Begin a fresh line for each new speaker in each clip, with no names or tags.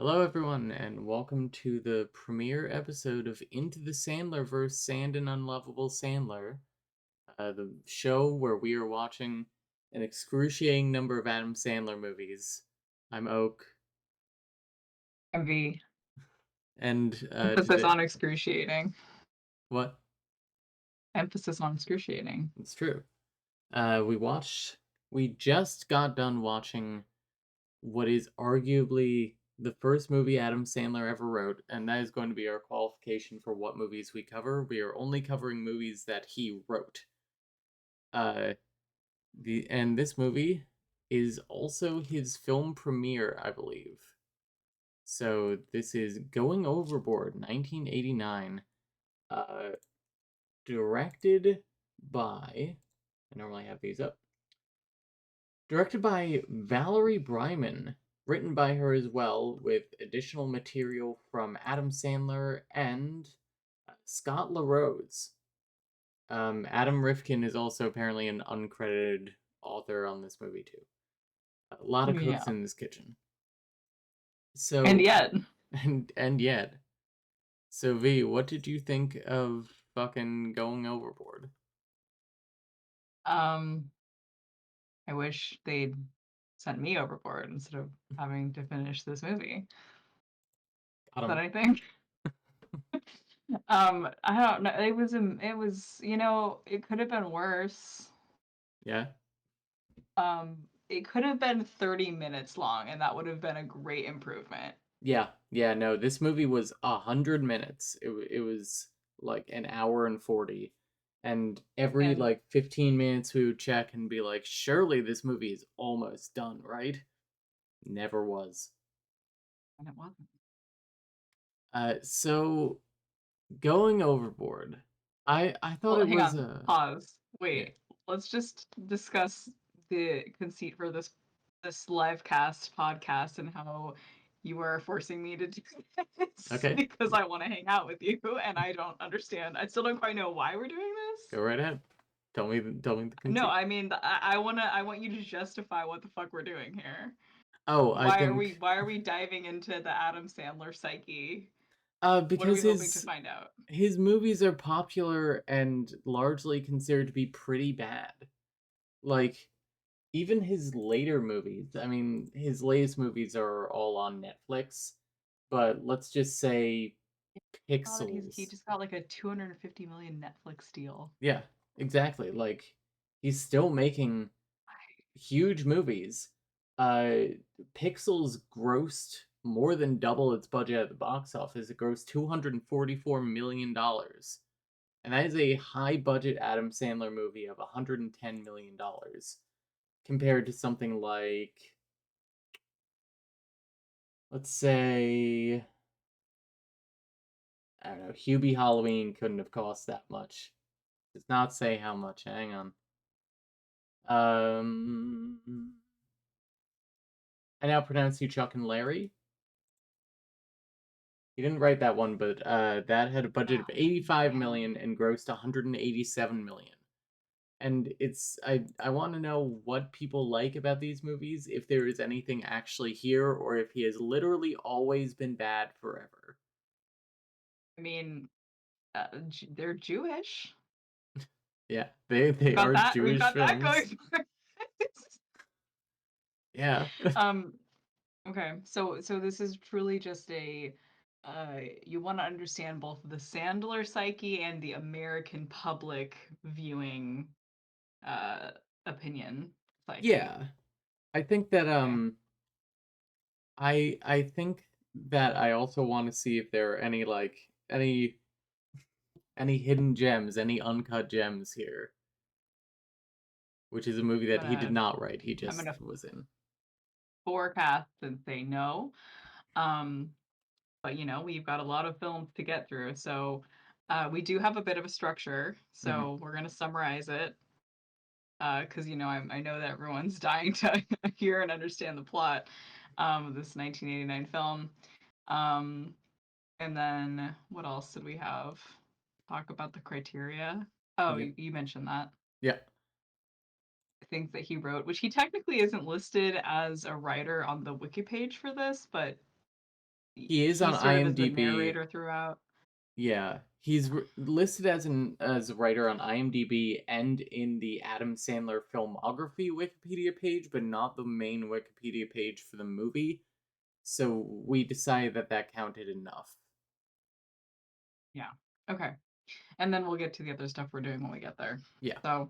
Hello, everyone, and welcome to the premiere episode of Into the Sandlerverse Sand and Unlovable Sandler, the show where we are watching an excruciating number of Adam Sandler movies. I'm Oak,
Heavy
and
emphasis
today.
on excruciating.
What?
Emphasis on excruciating.
It's true. We just got done watching what is arguably the first movie Adam Sandler ever wrote, and that is going to be our qualification for what movies we cover. We are only covering movies that he wrote. Uh, this movie is also his film premiere, I believe. So this is Going Overboard, 1989, uh, directed by. I normally have these up. Directed by Valerie Bryman, written by her as well, with additional material from Adam Sandler and Scott LaRose. Adam Rifkin is also apparently an uncredited author on this movie too. A lot of cooks
Yeah.
in this kitchen.
And
So
yet,
and yet, so V, what did you think of fucking Going Overboard?
um, I wish they'd sent me overboard instead of having to finish this movie.
Got him.
But I think I don't know. It could have been worse.
Yeah.
It could have been 30 minutes long, and that would have been a great improvement.
Yeah, no, this movie was 100 minutes. It was like an hour and 40. And every
And
like 15 minutes we would check and be like, surely this movie is almost done, right? Never was.
it wasn't.
So Going Overboard. I thought
Well,
it
hang
was
on. Pause.
yeah.
Wait. Let's just discuss the conceit for this live cast podcast and how you are forcing me to do this
Okay.
because I want to hang out with you and I don't understand. I still don't quite know why we're doing this.
Go right ahead. Tell me the
No,
conceit.
I mean I want you to justify what the fuck we're doing here.
Oh, I think
Why are we diving into the Adam Sandler psyche? What are we
because
hoping to find out?
his movies are popular and largely considered to be pretty bad. Like even his later movies. I mean, his latest movies are all on Netflix, but let's just say
Oh, that he
Pixels.
just got like a 250 million Netflix deal.
Yeah, exactly. Like he's still making huge movies. Uh Pixels grossed more than double its budget at the box office. It grossed $244 million. And that is a high budget Adam Sandler movie of $110 million compared to something like, let's say, I don't know, Hubie Halloween couldn't have cost that much. Does not say how much. Hang on. I now pronounce you Chuck and Larry. He didn't write that one, but that had a budget of
Oh,
85
man.
million and grossed 187 million. And I want to know what people like about these movies, if there is anything actually here, or if he has literally always been bad forever.
I mean, they're Jewish.
Yeah, they are
We've
Jewish
got that
films.
going for us.
Yeah.
Um, okay, so this is truly just a you want to understand both the Sandler psyche and the American public viewing uh opinion psyche.
Yeah. I think that
Okay.
I think that I also want to see if there are any like any hidden gems, any uncut gems here, which is a movie
I'm
that he did
gonna
not write. He
I'm
just
gonna
was in.
forecast and say no. Um, but we've got a lot of films to get through, so we do have a bit of a structure.
Mhm.
So we're gonna summarize it because I know that everyone's dying to hear and understand the plot of this 1989 film. Um, and then what else did we have? Talk about the criteria. Oh,
Yeah.
you mentioned that.
Yeah.
Things that he wrote, which he technically isn't listed as a writer on the wiki page for this, but
He is on
he sort of is the
IMDb.
narrator throughout.
Yeah, he's listed as a writer on IMDb and in the Adam Sandler filmography Wikipedia page, but not the main Wikipedia page for the movie. So we decided that that counted enough.
Yeah. Okay. And then we'll get to the other stuff we're doing when we get there.
Yeah.
So,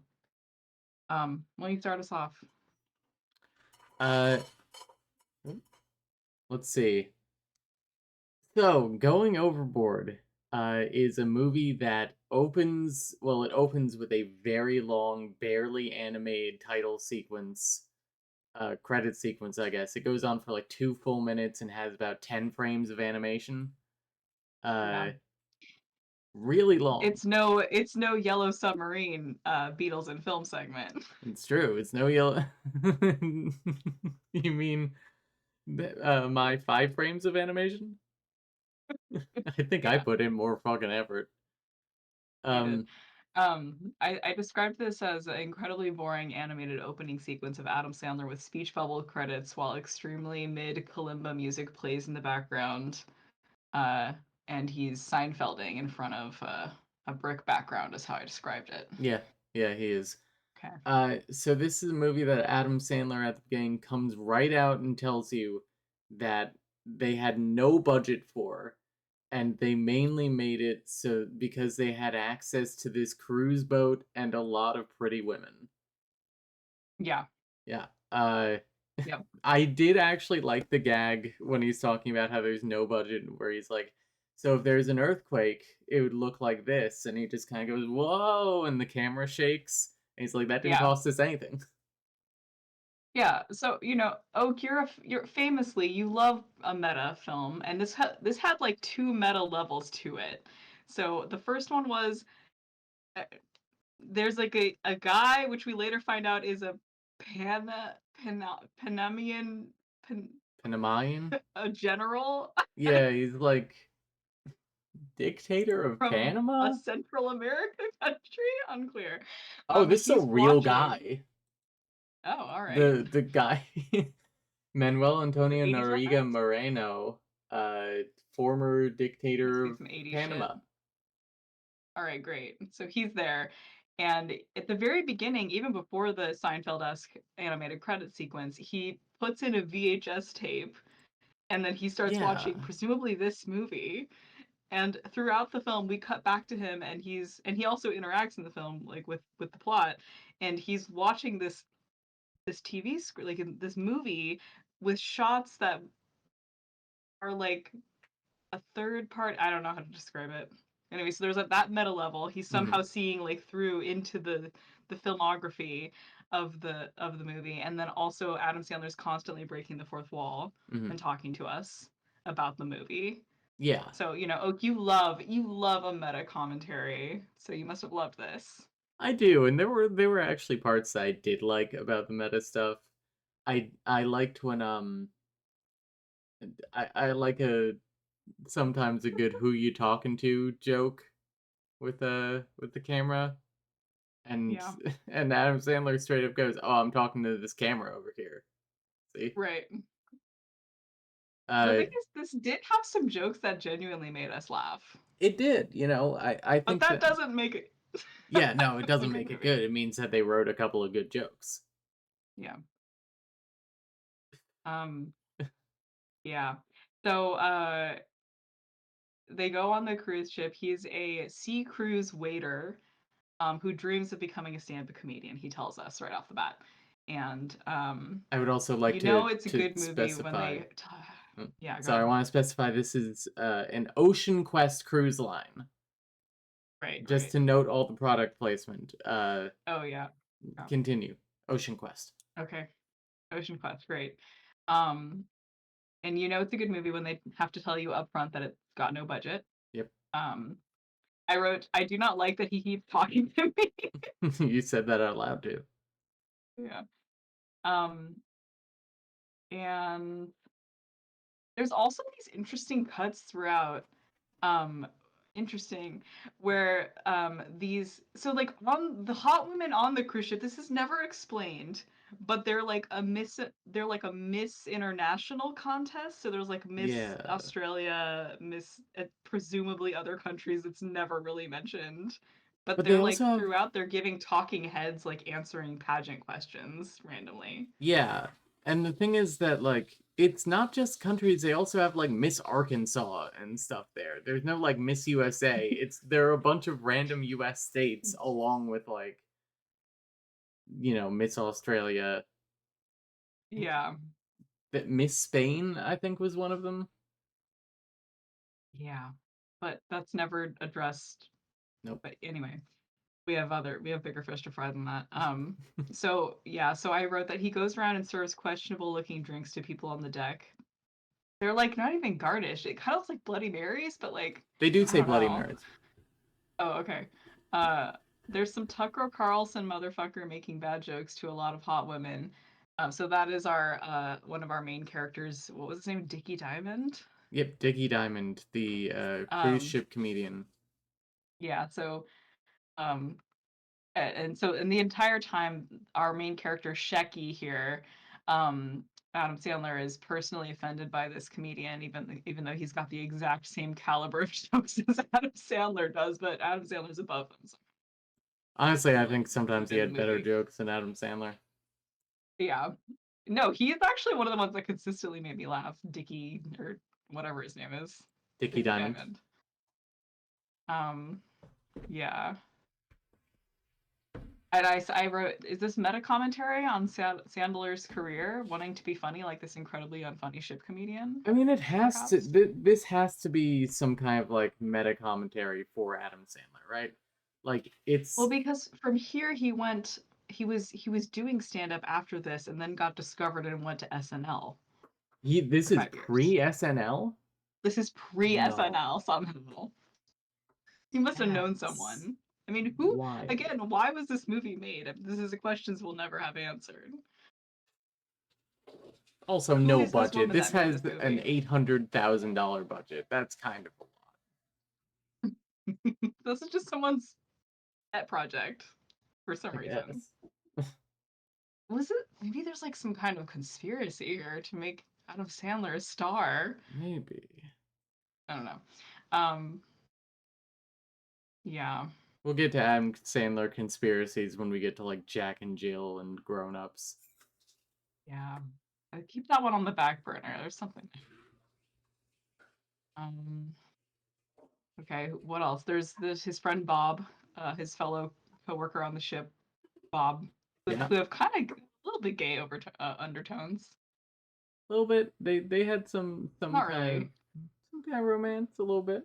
why don't you start us off?
Uh, let's see. So, Going Overboard is a movie that opens, well, it opens with a very long, barely animated title sequence, credit sequence, I guess. It goes on for like 2 full minutes and has about 10 frames of animation.
Yeah.
Uh, really long.
It's no Yellow Submarine Beatles and film segment.
It's true. It's no yellow. You mean my 5 frames of animation? I think I
Yeah,
put in more fucking effort.
you did.
Um,
I described this as an incredibly boring animated opening sequence of Adam Sandler with speech bubble credits while extremely mid kalimba music plays in the background, uh, and he's Seinfelding in front of a brick background, is how I described it.
yeah, yeah, he is.
Okay.
So this is a movie that Adam Sandler at the beginning comes right out and tells you that they had no budget for, and they mainly made it so because they had access to this cruise boat and a lot of pretty women.
Yeah.
Yeah.
Yep.
I did actually like the gag when he's talking about how there's no budget, where he's like, "So if there's an earthquake, it would look like this," and he just kind of goes, "Whoa!" and the camera shakes, and he's like, "That didn't
Yeah.
cost us anything."
Yeah, so Oak, you're famously you love a meta film, and this had like two meta levels to it. So the first one was uh, there's like a guy which we later find out is a Panamanian pan,
Panamanian?
a general
Yeah, he's like dictator of
from a
Panama.
Central America country, unclear.
Oh, this is a
He's
real
watching.
guy.
Oh, all right.
The guy Manuel
The
Antonio
80s
Noriega
reference?
Moreno, uh, former
Must
dictator
be
of
some 80s shit.
Panama.
All right, great. So he's there. And at the very beginning, even before the Seinfeld-esque animated credit sequence, he puts in a VHS tape and then he starts
Yeah.
watching presumably this movie. And throughout the film, we cut back to him and he also interacts in the film like with the plot. And he's watching this TV screen like in this movie with shots that are like a third part. I don't know how to describe it. Anyway, so there's that meta level. He's
Hmm.
somehow seeing like through into the filmography of the movie, and then also Adam Sandler's constantly breaking the fourth wall
Hmm.
and talking to us about the movie.
Yeah.
So Oak, you love a meta commentary, so you must have loved this.
I do, and there were actually parts that I did like about the meta stuff. I liked when I like a sometimes a good "who you talking to" joke with the camera, and
Yeah,
and Adam Sandler straight up goes, "Oh, I'm talking to this camera over here." See,
right. The
uh,
thing is, this did have some jokes that genuinely made us laugh,
it did. I
but
think
that
that
doesn't make it
yeah, no, it
a
doesn't
good
make it
movie.
good. It means that they wrote a couple of good jokes.
Yeah. Um, Yeah. So they go on the cruise ship. He's a sea cruise waiter who dreams of becoming a stand-up comedian, he tells us right off the bat. And
I would also like
you know it's a
to
good movie when
specify.
they yeah,
Sorry, I
go.
want to specify this is an Ocean Quest cruise line.
Right,
Just
right.
to note all the product placement.
Oh yeah. Yeah.
Continue. Ocean Quest.
Okay. Ocean Quest, great. Um and you know it's a good movie when they have to tell you up front that it's got no budget.
Yep.
Um I wrote, I do not like that he keeps talking to me.
You said that out loud too.
Yeah. Um and there's also these interesting cuts throughout. Um, interesting where these so like on the hot women on the cruise ship, this is never explained, but they're like a Miss International contest. So there's like Miss
Yeah.
Australia, Miss presumably other countries. It's never really mentioned. But
But they
they're
also
like
have,
throughout they're giving talking heads like answering pageant questions randomly.
yeah. And the thing is that like it's not just countries, they also have like Miss Arkansas and stuff there. There's no like Miss USA. It's there are a bunch of random US states along with like, Miss Australia.
Yeah.
That Miss Spain, I think, was one of them.
Yeah. But that's never addressed.
Nope.
But anyway, we have bigger fish to fry than that. So yeah, so I wrote that he goes around and serves questionable looking drinks to people on the deck. They're like not even garnished. It kind of looks like Bloody Marys, but like
They do
I
say
don't
Bloody
know.
Marys.
Oh, okay. Uh, there's some Tucker Carlson motherfucker making bad jokes to a lot of hot women. So that is our one of our main characters. What was his name? Dickie Diamond.
Yep, Dickie Diamond, the cruise
Um,
ship comedian.
yeah. So um, and so in the entire time our main character Shecky here Adam Sandler is personally offended by this comedian even though he's got the exact same caliber of jokes as Adam Sandler does, but Adam Sandler's above him so
Honestly, I think
in
sometimes he
the
had better
movie.
jokes than Adam Sandler.
Yeah, no, he is actually one of the ones that consistently made me laugh. Dickie or whatever his name is,
Dickie
Dickie
Diamond.
Diamond. um yeah. And I wrote, is this meta commentary on Sandler's career, wanting to be funny like this incredibly unfunny ship comedian,
I mean, it has to.
perhaps?
This has to be some kind of like meta commentary for Adam Sandler, right? Like
Well,
it's
because from here he was doing stand up after this and then got discovered and went to SNL
he.
for
This is
5 years.
pre SNL.
This is pre SNL
No,
somehow. He must have known
that's
someone. I mean, who
wild.
again, why was this movie made? This is a questions we'll never have answered.
Also,
Who
no
is this
budget.
woman
This
that made
has
this
an
movie?
$800,000 budget. That's kind of a lot.
This is just someone's pet project for some
I
reason.
guess.
Was it maybe there's like some kind of conspiracy here to make Adam Sandler a star?
Maybe.
I don't know. Um, yeah,
We'll get to Adam Sandler conspiracies when we get to like Jack and Jill and Grown Ups.
yeah. I keep that one on the back burner. There's something. Um, okay, what else? There's his friend Bob, his fellow coworker on the ship, Bob,
Yeah,
who have kind of a little bit gay undertones.
a little bit. They had some
Not
kind of
really.
romance, a little bit.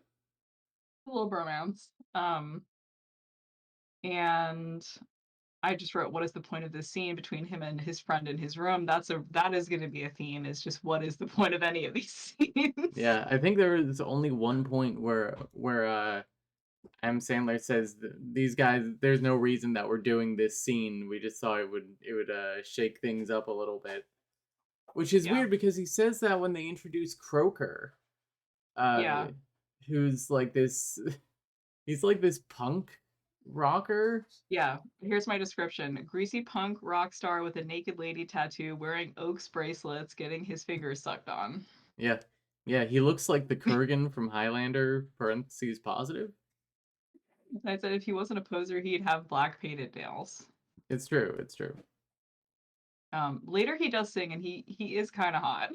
A little bromance. And I just wrote, what is the point of this scene between him and his friend in his room? That is going to be a theme. Is just what is the point of any of these scenes?
Yeah, I think there is only one point where Adam Sandler says these guys. There's no reason that we're doing this scene. We just thought it would shake things up a little bit, which is
Yeah,
weird because he says that when they introduce Croker, uh,
yeah,
who's like this. He's like this punk rocker.
yeah. Here's my description: greasy punk rock star with a naked lady tattoo, wearing Oaks bracelets, getting his fingers sucked on.
Yeah, yeah. He looks like the Kurgan from Highlander. Parentheses positive.
And I said if he wasn't a poser, he'd have black painted nails.
It's true. It's true.
Later he does sing, and he is kind of hot.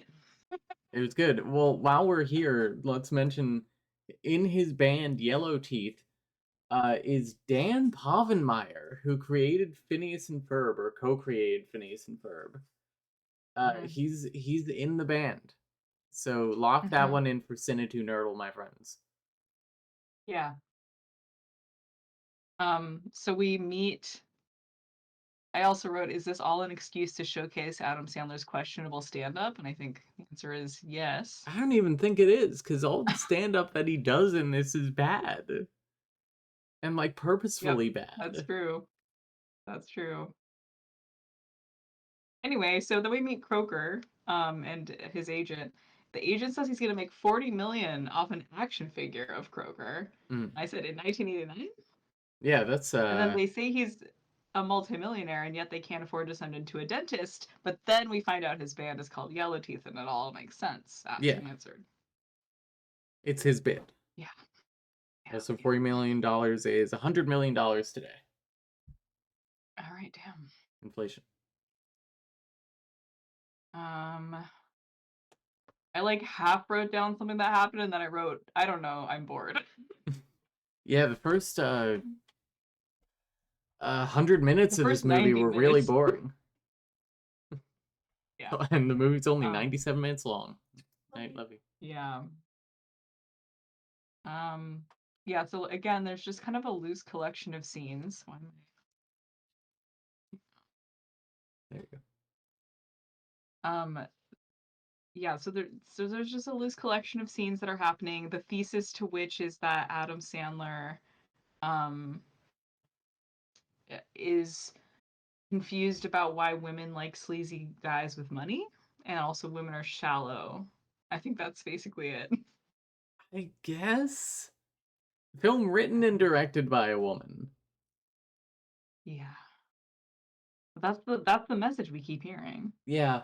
It was good. Well, while we're here, let's mention in his band Yellow Teeth is Dan Povenmire, who created Phineas and Ferb or co-created Phineas and Ferb.
Mm-hmm.
He's in the band, so lock that
Mm-hmm.
one in for Cinatu Nerdle, my friends.
Yeah. So we meet. I also wrote, is this all an excuse to showcase Adam Sandler's questionable stand up? And I think the answer is yes.
I don't even think it is, because all the stand-up that he does in this is bad and like
Yep,
purposefully
that's
bad.
true. That's true. Anyway, so then we meet Croker, and his agent, The agent says he's gonna make 40 million off an action figure of Kroger.
Mm.
I said in 1989?
Yeah, that's
And then they say he's a multimillionaire and yet they can't afford to send him to a dentist, but then we find out his band is called Yellow Teeth and it all makes sense, asked
yeah,
and answered.
it's his bit.
Yeah. Yeah.
Also,
Yeah.
$40 million is $100 million today.
All right, damn.
Inflation.
Um, I like half wrote down something that happened and then I wrote, I don't know, I'm bored.
Yeah, the first 100 minutes
The
of this
first
movie
90
were really
minutes.
boring,
Yeah.
and the movie's only
So,
97 minutes long. Right, love you.
yeah. Um, yeah, so again, there's just kind of a loose collection of scenes. Why am
There you go.
yeah, so there's just a loose collection of scenes that are happening. The thesis to which is that Adam Sandler um is confused about why women like sleazy guys with money and also women are shallow. I think that's basically it.
I guess film written and directed by a woman.
Yeah. That's the message we keep hearing.
Yeah,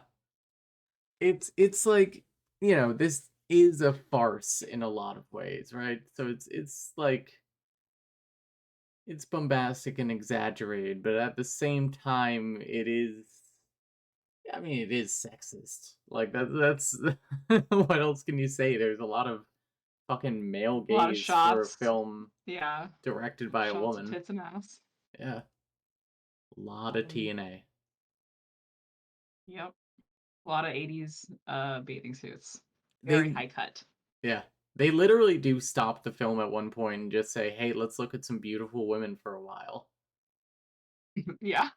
it's like, this is a farce in a lot of ways, right? So it's like it's bombastic and exaggerated, but at the same time, it is. I mean, it is sexist. Like that's what else can you say? There's a lot of fucking male
A lot of
gaze for a
shots.
film
Yeah.
directed by a
Shots of
woman.
tits and ass.
Yeah, a lot of
Um,
TNA.
yep. A lot of 80s bathing suits. Very
They
high cut.
Yeah, they literally do stop the film at one point and just say, "Hey, let's look at some beautiful women for a while."
Yeah.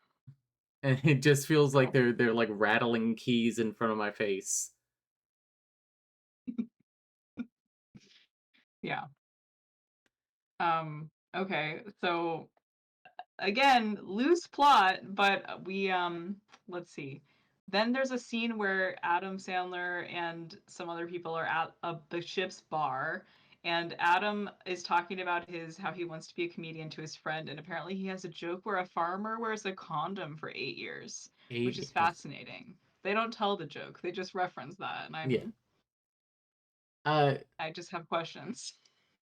And it just feels like
So,
they're like rattling keys in front of my face.
yeah. Okay. So again, loose plot, but let's see. Then there's a scene where Adam Sandler and some other people are at the ship's bar, and Adam is talking about his how he wants to be a comedian to his friend, and apparently he has a joke where a farmer wears a condom for 8 years, which is
8 years.
fascinating. They don't tell the joke; they just reference that, and
Yeah. Uh,
I just have questions.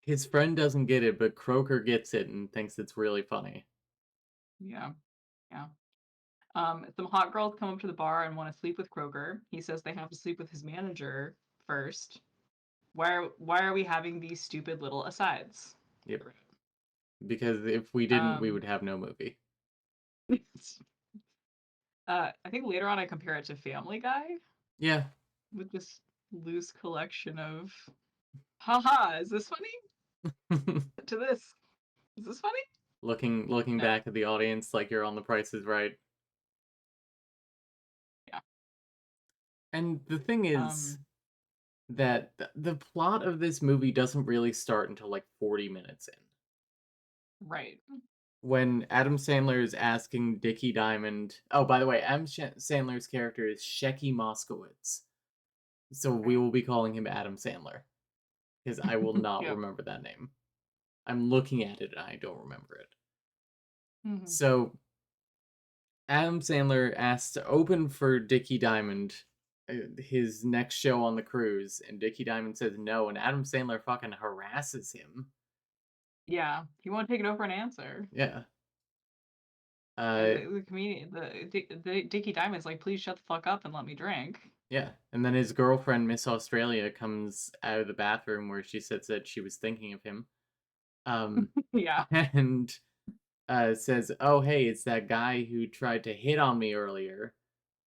his friend doesn't get it, but Croker gets it and thinks it's really funny.
Yeah, yeah. Some hot girls come up to the bar and want to sleep with Kroger. He says they have to sleep with his manager first. Why are we having these stupid little asides?
Yep. Because if we didn't, we
Um,
would have no movie.
I think later on I compare it to Family Guy
Yeah.
with this loose collection of, haha, is this funny? To this, is this funny?
Looking
No.
back at the audience like you're on The Price is Right.
Yeah.
And the thing is
Um,
that the plot of this movie doesn't really start until like 40 minutes in.
right.
When Adam Sandler is asking Dickie Diamond. Oh, by the way, Sandler's character is Shecky Moskowitz. So we will be calling him Adam Sandler. Because I will not
Yep.
remember that name. I'm looking at it and I don't remember it.
Mm-hmm.
So Adam Sandler asks to open for Dickie Diamond his next show on the cruise, and Dickie Diamond says no, and Adam Sandler fucking harasses him.
Yeah, he won't take it over an answer.
Yeah.
The comedian, the Dickie Diamond's like, please shut the fuck up and let me drink.
Yeah, and then his girlfriend, Miss Australia, comes out of the bathroom where she says that she was thinking of him,
Yeah.
and says, "Oh, hey, it's that guy who tried to hit on me earlier."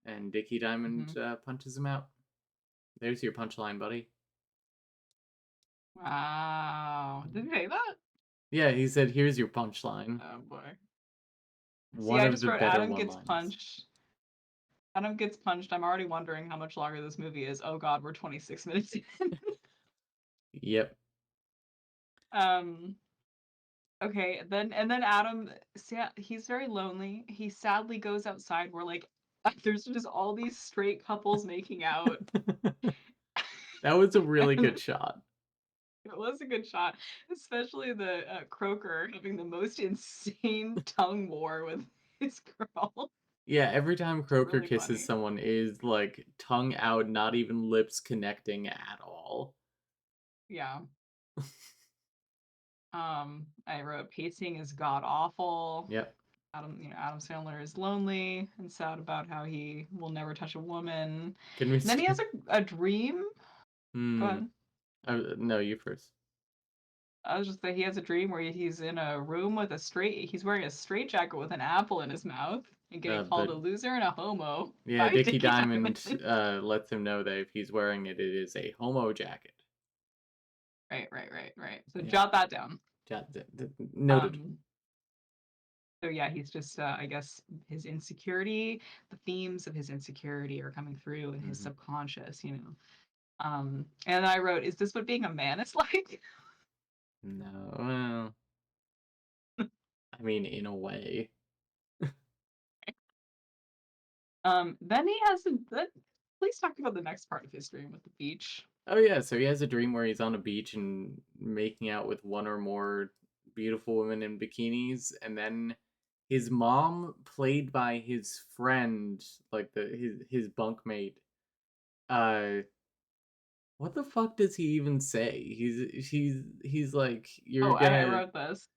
And Dickie
Hmm.
Diamond punches him out. There's your punchline, buddy.
Wow. Did he say that?
Yeah, he said, "Here's your punchline."
Oh boy. See,
One
I
of
just
the
wrote
better
Adam gets
one-liners.
punched. Adam gets punched. I'm already wondering how much longer this movie is. Oh god, we're 26 minutes in.
Yep.
um okay, then Adam he's very lonely. He sadly goes outside where like there's just all these straight couples making out.
That was a really good shot.
It was a good shot, especially the Croaker having the most insane tongue war with his girl.
Yeah, every time
It's
Croaker
really
kisses
funny.
someone it is like tongue out, not even lips connecting at all.
Yeah. I wrote pacing is god awful.
Yep.
Adam Sandler is lonely and sad about how he will never touch a woman.
Can we
And then he has
skip?
a dream. Go
Hmm.
ahead.
No, you first.
I was just that he has a dream where he's in a room with he's wearing a straight jacket with an apple in his mouth and getting called
But
a loser and a homo
yeah,
by
Dickie
Dickie
Diamond
Diamond.
lets him know that if he's wearing it, it is a homo jacket.
Right. So
Yeah.
jot that down.
Noted.
Um, so yeah, he's just I guess his insecurity, the themes of his insecurity are coming through in his
Hmm.
subconscious, you know. And I wrote, is this what being a man is like?
No, well, I mean, in a way.
Then he has please talk about the next part of his dream with the beach.
Oh yeah, so he has a dream where he's on a beach and making out with one or more beautiful women in bikinis, and then his mom, played by his friend, like his bunkmate, uh what the fuck does he even say? He's like, you're
Oh, I
gonna,
wrote this.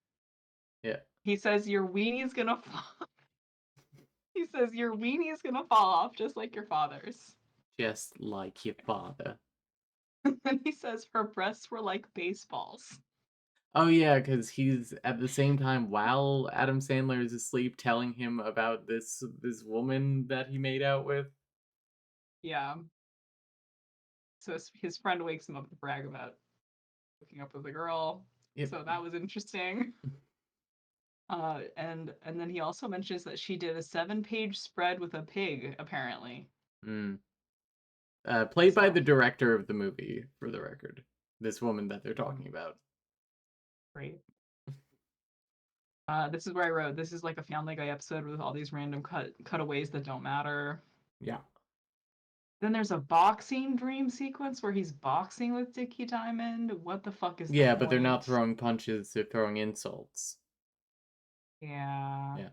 yeah,
He says your weenie's gonna fall. He says your weenie's gonna fall off just like your father's.
just like your father.
And he says her breasts were like baseballs.
Oh yeah, because he's at the same time while Adam Sandler is asleep telling him about this woman that he made out with.
Yeah. So his friend wakes him up to brag about hooking up with a girl.
Yep.
So that was interesting. And then he also mentions that she did a 7-page spread with a pig, apparently.
Mm. Played by the
So
director of the movie, for the record. This woman that they're
mm,
talking about.
great. This is where I wrote, this is like a Family Guy episode with all these random cutaways that don't matter.
Yeah.
Then there's a boxing dream sequence where he's boxing with Dickie Diamond. What the fuck is the
Yeah, but they're not
point?
throwing punches, they're throwing insults.
Yeah.
Yeah.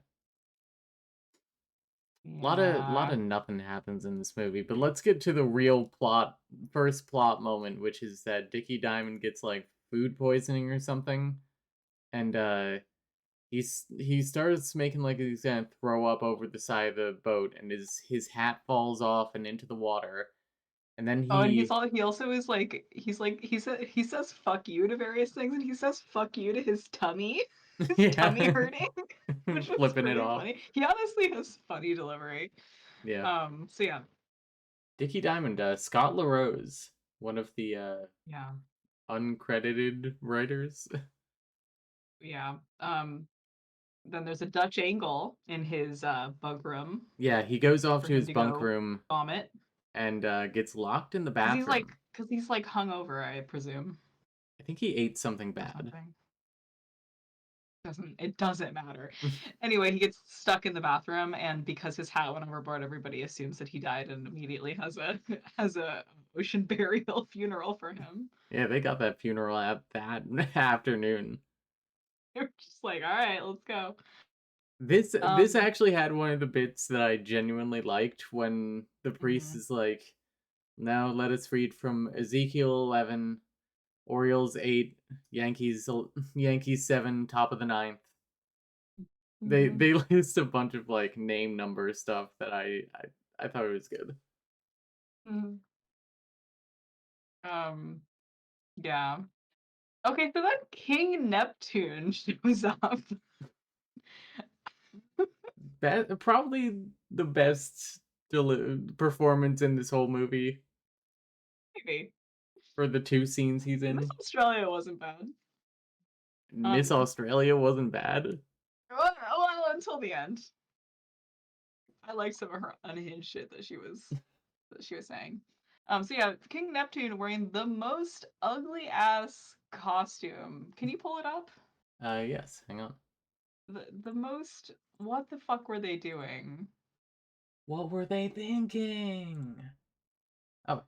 Lot of
Yeah.
nothing happens in this movie, but let's get to the real plot, first plot moment, which is that Dickie Diamond gets like food poisoning or something, and he starts making like he's gonna throw up over the side of the boat, and his hat falls off and into the water, and then
Oh, and
he
he also is like he says fuck you to various things and he says fuck you to his tummy. His tummy
yeah,
hurting, which was
flipping it
pretty
off.
funny. He honestly has funny delivery.
Yeah,
So yeah.
Dickie Diamond, Scott LaRose, one of the
Yeah.
uncredited writers.
Yeah. Then there's a Dutch angle in his bug room
Yeah, he goes off
for
to
him
his
to
bunk
go
room
vomit.
and gets locked in the
Because
bathroom.
he's like hungover, I presume,
I think he ate something
or
bad.
something. Doesn't matter. Anyway, he gets stuck in the bathroom, and because his hat went overboard, everybody assumes that he died and immediately has a has a ocean burial funeral for him.
Yeah, they got that funeral at that afternoon.
They're just like, all right, let's go.
This
Um,
actually had one of the bits that I genuinely liked when the priest
mhm,
is like, "Now let us read from Ezekiel 11, Orioles 8, Yankees 7, top of the ninth."
mhm,
They list a bunch of like name number stuff that I thought it was good.
mhm. Um, yeah. Okay, so then King Neptune shows up.
Probably the best performance in this whole movie
Maybe
for the two scenes he's
Miss
in.
Australia wasn't bad.
Miss
Um,
Australia wasn't bad.
well, until the end. I like some of her unhinged shit that she was saying. So yeah, King Neptune wearing the most ugly ass costume. Can you pull it up?
Yes, hang on.
The most, what the fuck were they doing?
What were they thinking? Oh,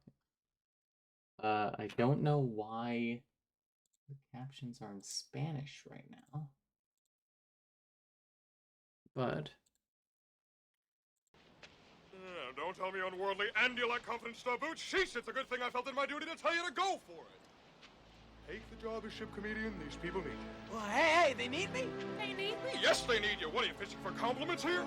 I don't know why the captions are in Spanish right now, but
Don't tell me unworldly and you lack confidence to boot. Sheesh, it's a good thing I felt it my duty to tell you to go for it. Take the job as ship comedian. These people need you.
Well, hey, they need me? They need me?
Yes, they need you. What are you, fishing for compliments here?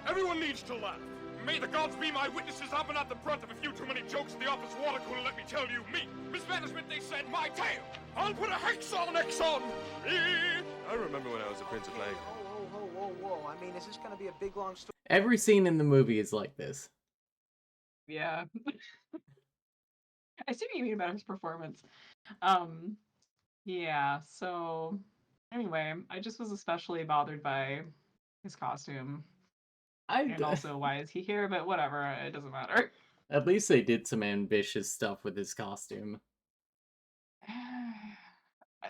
Everyone needs to laugh. May the gods be my witnesses. I've been at the brunt of a few too many jokes in the office water cooler. Let me tell you, me. Mismanagement, they said, my tail. I'll put a hex on X on me. I remember when I was a Prince of Plague.
Whoa. I mean, is this gonna be a big, long story?
every scene in the movie is like this.
Yeah. I see what you mean about his performance. Yeah, so anyway, I just was especially bothered by his costume. And also, why is he here? But whatever, it doesn't matter.
At least they did some ambitious stuff with his costume.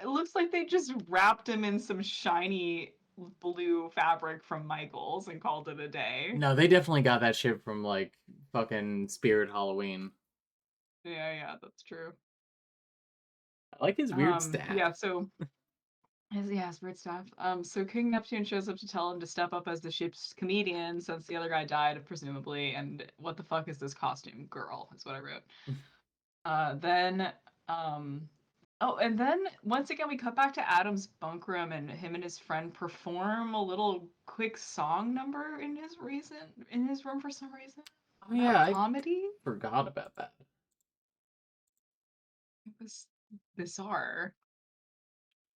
It looks like they just wrapped him in some shiny blue fabric from Michael's and called it a day.
No, they definitely got that shit from like fucking Spirit Halloween.
Yeah, that's true.
I like his weird staff.
Yeah, so his weird stuff. So King Neptune shows up to tell him to step up as the ship's comedian since the other guy died, presumably. And what the fuck is this costume? Girl, is what I wrote. And then once again we cut back to Adam's bunk room and him and his friend perform a little quick song number in his room for some reason.
Oh yeah,
comedy?
I forgot about that.
It was bizarre.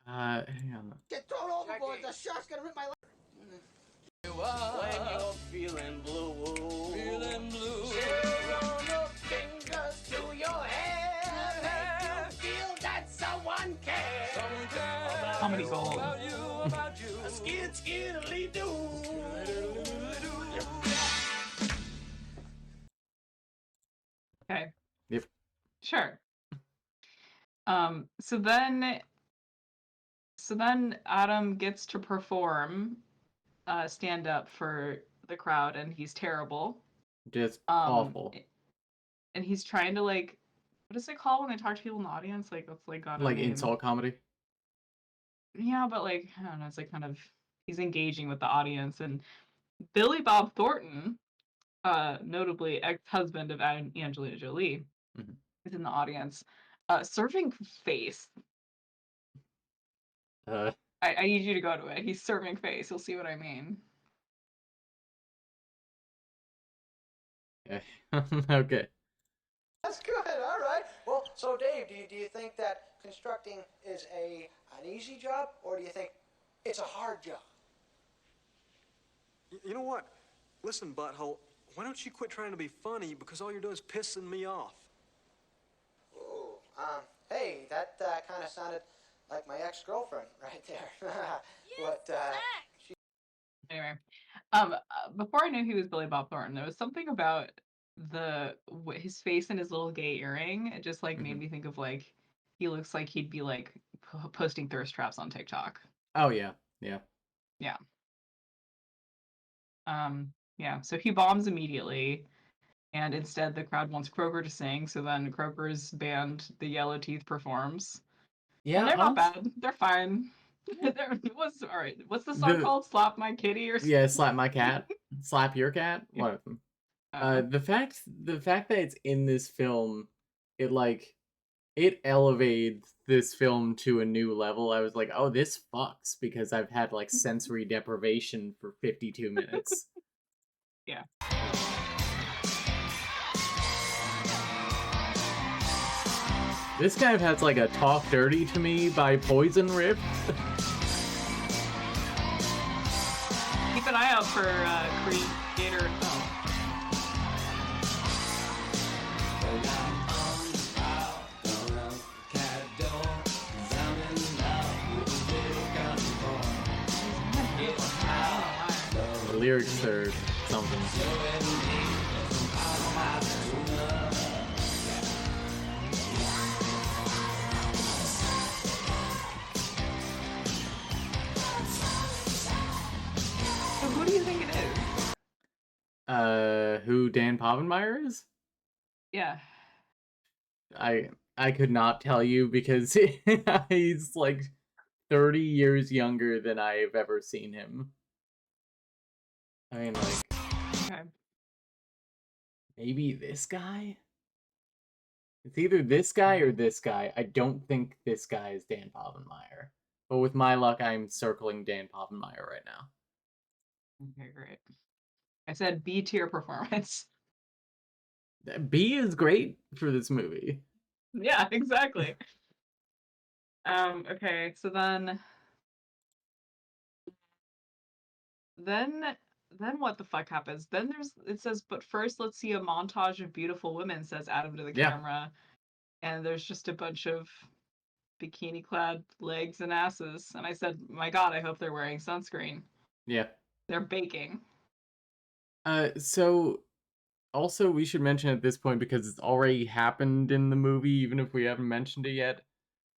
Hang on.
Get thrown overboard, the shark's gonna rip my leg.
When you're feeling blue,
Run your fingers through your hair, make you feel that someone cares.
Comedy gold.
A skidly do.
Okay.
Yep.
Sure. So then Adam gets to perform stand up for the crowd and he's terrible.
Just awful.
And he's trying to what is it called when they talk to people in the audience? What's got
like insult comedy?
Yeah, but I don't know, it's kind of he's engaging with the audience and Billy Bob Thornton, notably ex-husband of Angelina Jolie, is in the audience, serving face. I need you to go to it. He's serving face. You'll see what I mean.
Okay. Okay.
That's good. All right. Well, so Dave, do you think that constructing is an easy job, or do you think it's a hard job?
You know what? Listen, butthole, why don't you quit trying to be funny, because all you're doing is pissing me off.
Ooh, hey, that kind of sounded like my ex-girlfriend right there.
Anyway, before I knew he was Billy Bob Thornton, there was something about his face and his little gay earring. It just made me think of he looks like he'd be posting thirst traps on TikTok.
Oh yeah.
So he bombs immediately, and instead the crowd wants Kroger to sing. So then Kroger's band, the Yellow Teeth, performs.
Yeah,
and they're not bad. They're fine. All right. What's the song called? Slap My Kitty or something?
Yeah, slap my cat. Slap your cat. One of them. The fact that it's in this film, it elevates this film to a new level. I was like, oh, this fucks, because I've had sensory deprivation for 52 minutes.
Yeah.
This kind of has a Talk Dirty to Me by Poison riff.
Keep an eye out for creator film.
The lyrics are something.
Who do you think it is?
Who Dan Povenmire is?
Yeah.
I I could not tell you because he's like 30 years younger than I've ever seen him. I mean, like,
Okay.
maybe this guy? It's either this guy or this guy. I don't think this guy is Dan Povenmire. But with my luck, I'm circling Dan Povenmire right now.
Okay, great. I said B tier performance.
B is great for this movie.
Yeah, exactly. Okay, so then then what the fuck happens? Then it says, but first let's see a montage of beautiful women, says Adam to the
Yeah.
camera. And there's just a bunch of bikini clad legs and asses. And I said, my God, I hope they're wearing sunscreen.
Yeah.
They're baking.
So also we should mention at this point, because it's already happened in the movie, even if we haven't mentioned it yet,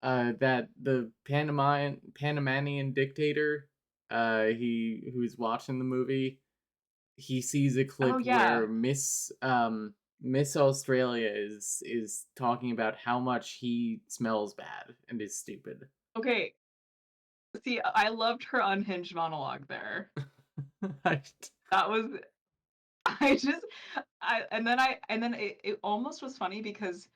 that the Panamanian dictator, who's watching the movie, he sees a clip
Oh, yeah.
where Miss Australia is talking about how much he smells bad and is stupid.
Okay. See, I loved her unhinged monologue there. That was and then it almost was funny because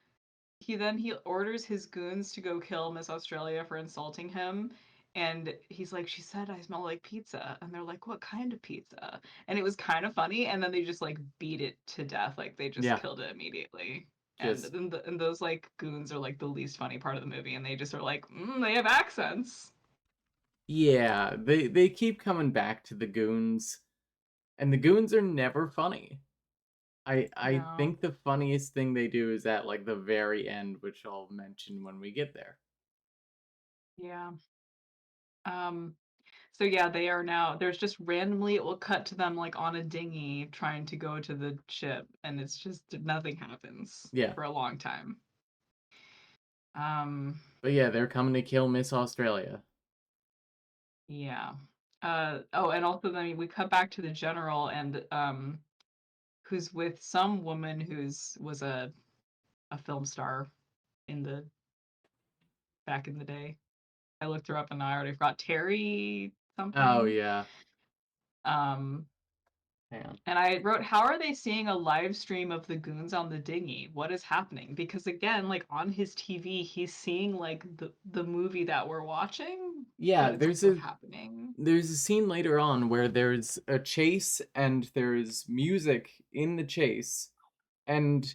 he orders his goons to go kill Miss Australia for insulting him. And he's like, she said I smell like pizza. And they're like, what kind of pizza? And it was kind of funny. And then they just like beat it to death. Like they just killed it immediately. And
Just
then and those like goons are like the least funny part of the movie. And they just are like, they have accents.
yeah, they keep coming back to the goons, and the goons are never funny. I
No.
think the funniest thing they do is at like the very end, which I'll mention when we get there.
Yeah. So yeah, they are now, there's just randomly, it will cut to them like on a dinghy trying to go to the ship, and it's just nothing happens
Yeah.
for a long time.
But yeah, they're coming to kill Miss Australia.
Yeah. Oh, and also then we cut back to the general, and who's with some woman was a film star in the back in the day. I looked her up and I already forgot. Terry something.
Oh yeah.
And I wrote, how are they seeing a live stream of the goons on the dinghy? What is happening? Because again, like on his TV, he's seeing like the movie that we're watching.
Yeah,
But it's also happening.
There's a scene later on where there's a chase and there's music in the chase, and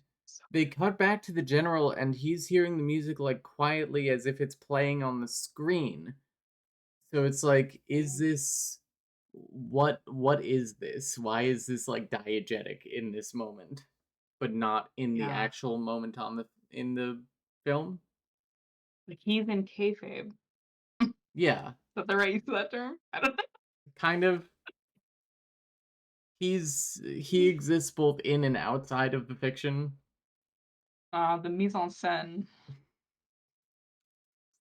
they cut back to the general and he's hearing the music like quietly as if it's playing on the screen. So it's like, is this what is this? Why is this like diegetic in this moment, but not in the actual moment in the film?
Like he's in kayfabe.
Yeah.
Is that the right use of that term? I don't know.
Kind of. He exists both in and outside of the fiction.
The mise en scène.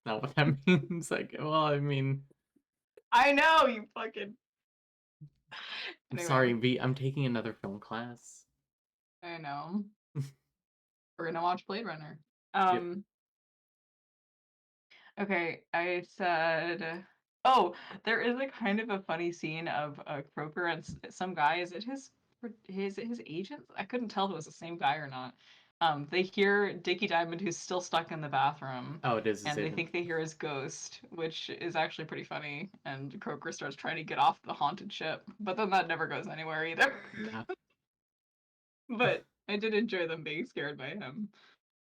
Not what that means. Like, well, I mean,
I know you fucking.
I'm sorry, V. I'm taking another film class.
I know. We're gonna watch Blade Runner.
Yep.
Okay, I said. Oh, there is a kind of a funny scene of Croker and some guy. Is it his agent? I couldn't tell if it was the same guy or not. They hear Dickie Diamond, who's still stuck in the bathroom.
Oh, it is his
And they
agent.
think they hear his ghost, which is actually pretty funny. And Croker starts trying to get off the haunted ship, but then that never goes anywhere either.
No.
But I did enjoy them being scared by him.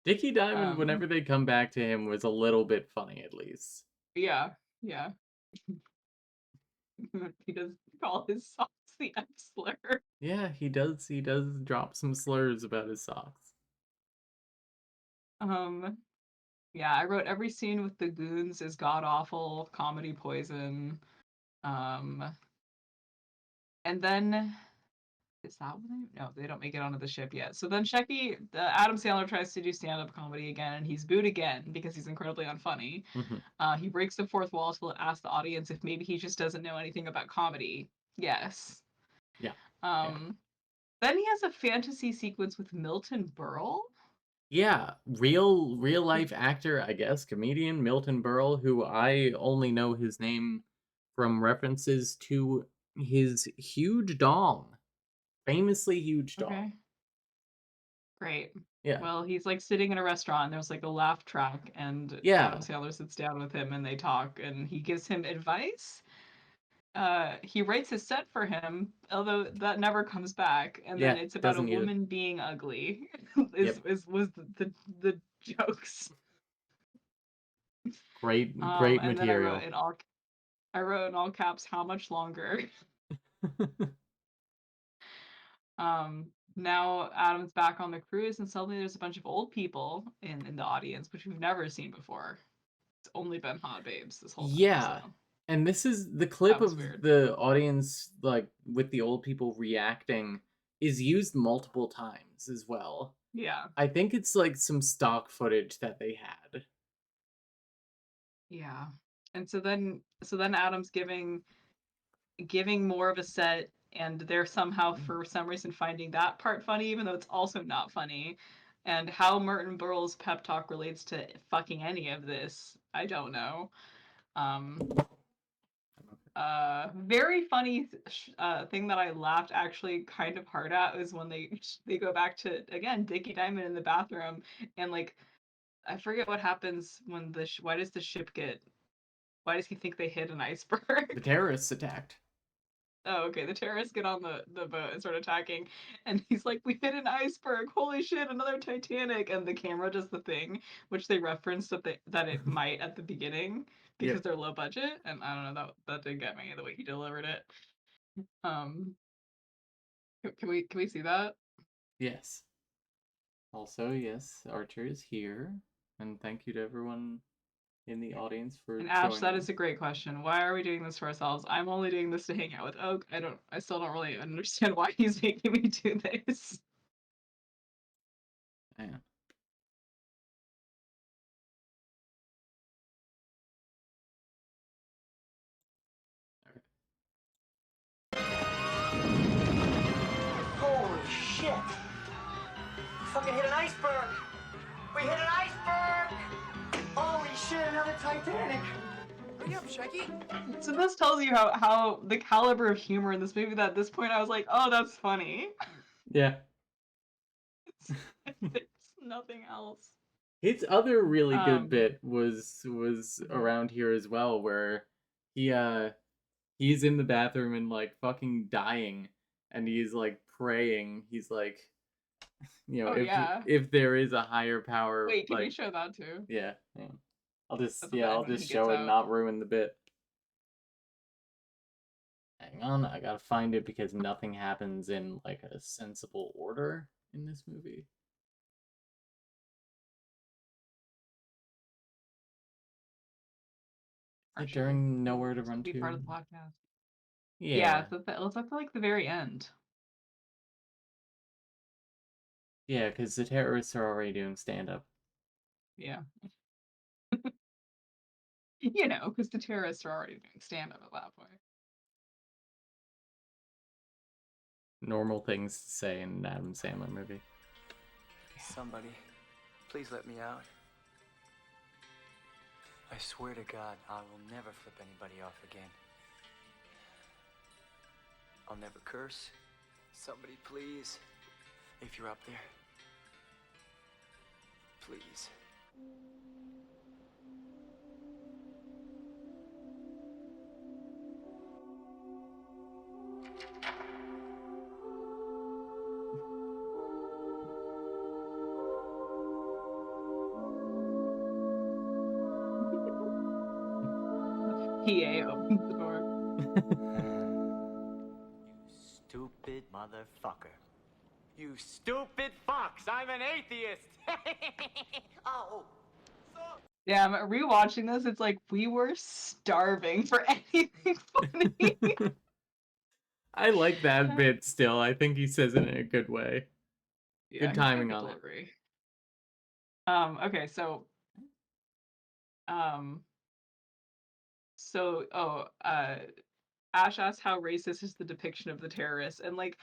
Dickie Diamond, whenever they come back to him, was a little bit funny, at least.
Yeah. He does call his socks the F slur.
Yeah, he does. He does drop some slurs about his socks.
Yeah, I wrote every scene with the goons is god awful, comedy poison. And then is that what no, they don't make it onto the ship yet. So then Adam Sandler tries to do stand-up comedy again, and he's booed again because he's incredibly unfunny. He breaks the fourth wall to ask the audience if maybe he just doesn't know anything about comedy. Yes.
Yeah.
Then he has a fantasy sequence with Milton Berle.
Yeah, real life actor, I guess, comedian Milton Berle, who I only know his name from references to his huge dong, famously huge dong.
Okay. Great.
Yeah,
Well, he's like sitting in a restaurant, and there's like a laugh track, and Adam
yeah,
Sandler sits down with him and they talk, and he gives him advice. He writes a set for him, although that never comes back, and then
yeah.
it's about a
Doesn't need it.
woman being ugly.
Yep,
is was the jokes.
great
And then
material.
I wrote in all caps, how much longer? Now Adam's back on the cruise, and suddenly there's a bunch of old people in the audience, which we've never seen before. It's only been hot babes this whole time, so
Yeah, and this is the clip
that was
of
weird.
the audience, like with the old people reacting, is used multiple times as well.
Yeah,
I think it's like some stock footage that they had.
yeah. And so then Adam's giving more of a set, and they're somehow for some reason finding that part funny, even though it's also not funny. And how Merton Burrell's pep talk relates to fucking any of this, I don't know. Um, very funny thing that I laughed actually kind of hard at was when they go back to again Dickie Diamond in the bathroom, and like I forget what happens when why does the ship get, why does he think they hit an
The
iceberg?
terrorists attacked.
Oh, okay. The terrorists get on the boat and start attacking, and he's like, "We hit an iceberg! Holy shit! Another Titanic!" And the camera does the thing, which they referenced that it might at the beginning because
Yep.
they're low budget, and I don't know, that did get me the way he delivered it. Um, can we see that?
Yes. Also, yes, Archer is here, and thank you to everyone in the audience for
And Ash, that
joining.
is a great question. Why are we doing this for ourselves? I'm only doing this to hang out with Oak. I still don't really understand why he's making me do this.
Yeah.
Holy shit! Fucking hit an iceberg! We hit an iceberg! Holy shit, another Titanic!
Hurry up, Shaggy.
So this tells you how the caliber of humor in this movie, that at this point I was like, oh, that's funny.
Yeah.
There's nothing else.
His other really good
Um,
bit was around here as well, where he's in the bathroom and like fucking dying, and he's like praying. He's like,
oh yeah.
if there is a higher power,
Wait, can you
like
show that too?
yeah, yeah.
At the
I'll
end when he
just
gets
show it and
out.
not ruin the bit. Hang on, I gotta find it because nothing happens in like a sensible order in this movie.
Or
Like
should it
during Nowhere to Run
be part of
To.
the podcast? Yeah,
Yeah,
it's up to like the very end.
yeah, because the terrorists are already doing stand up.
Yeah. You know, because the terrorists are already doing stand up at that point.
Normal things to say in an Adam Sandler movie.
Somebody, please let me out. I swear to God, I will never flip anybody off again. I'll never curse. Somebody, please. If you're up there, please.
PA opens the door.
You stupid motherfucker. You stupid fox! I'm an atheist! Oh.
Yeah, I'm rewatching this. It's like we were starving for anything funny.
I like that bit still. I think he says it in a good way.
Yeah,
Good
he's got
timing
good
on it.
delivery. Okay, um, Ash asks how racist is the depiction of the terrorists, and like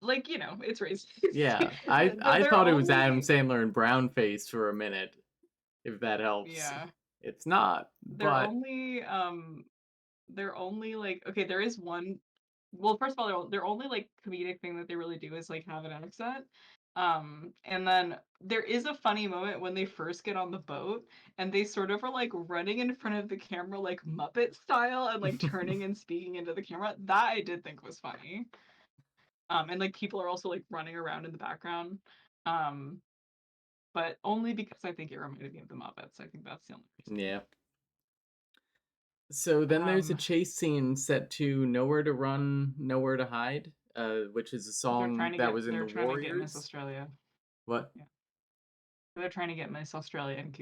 like, you know, it's racist.
Yeah, I
They're
thought it was Adam
only
Sandler and brown-faced for a minute, if that helps.
yeah.
It's not,
They're
but
only like okay, there is one well, first of all, their only like comedic thing that they really do is like have an accent. And then there is a funny moment when they first get on the boat and they sort of are like running in front of the camera like Muppet style and like turning and speaking into the camera. That I did think was funny. And like people are also like running around in the background. Um, but only because I think it reminded me of the Muppets. I think that's the only reason.
yeah. So then there's a
Um,
chase scene set to Nowhere to Run, Nowhere to Hide, which is a song that was in
they're
The
trying to get Miss
Warriors.
Australia.
What?
Yeah. They're trying to get Miss Australia and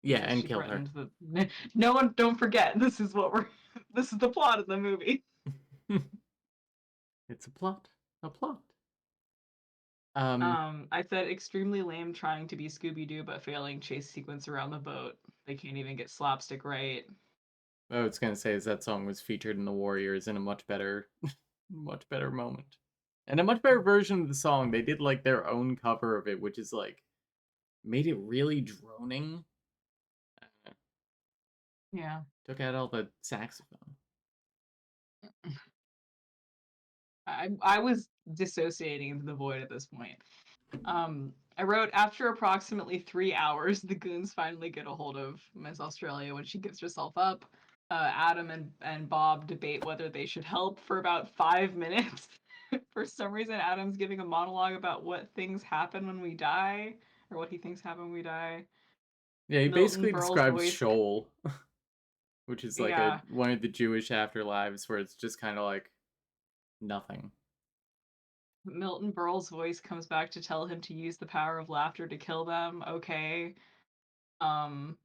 Yeah,
because
and
she
kill her.
threatened the no one don't forget this is what we're this is the plot of the movie.
It's a plot. A plot.
I said extremely lame trying to be Scooby-Doo but failing chase sequence around the boat. They can't even get slapstick right.
I was gonna say is that song was featured in The Warriors in a much better, much better moment, and a much better version of the song. They did like their own cover of it, which is like made it really droning. Uh,
Yeah.
Took out all the saxophone.
I was dissociating into the void at this point. I wrote after approximately 3 hours, the goons finally get a hold of Miss Australia when she gives herself up. Adam and Bob debate whether they should help for about 5 minutes. For some reason, Adam's giving a monologue about what things happen when we die, or what he thinks happen when we die.
Yeah, he
Milton
basically
Berle's
describes
voice,
Sheol, which is like a
yeah.
one of the Jewish afterlives where it's just kind of like nothing.
Milton Berle's voice comes back to tell him to use the power of laughter to kill them. Okay. Um,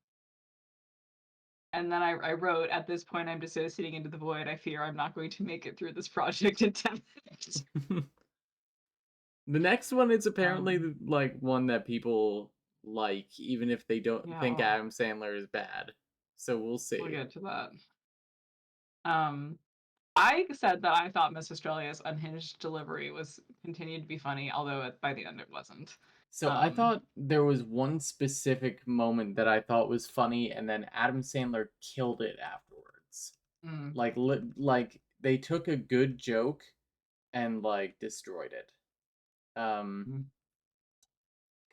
And then I wrote, at this point, I'm dissociating into the void. I fear I'm not going to make it through this project in 10 minutes.
The next one is apparently
Um,
like one that people like, even if they don't
yeah,
think Adam Sandler is bad. So we'll
we'll
see.
get to that. I said that I thought Miss Australia's unhinged delivery was continued to be funny, although by the end it wasn't.
So I
Um,
thought there was one specific moment that I thought was funny, and then Adam Sandler killed it afterwards.
mm,
Like they took a good joke and like destroyed it.
mm.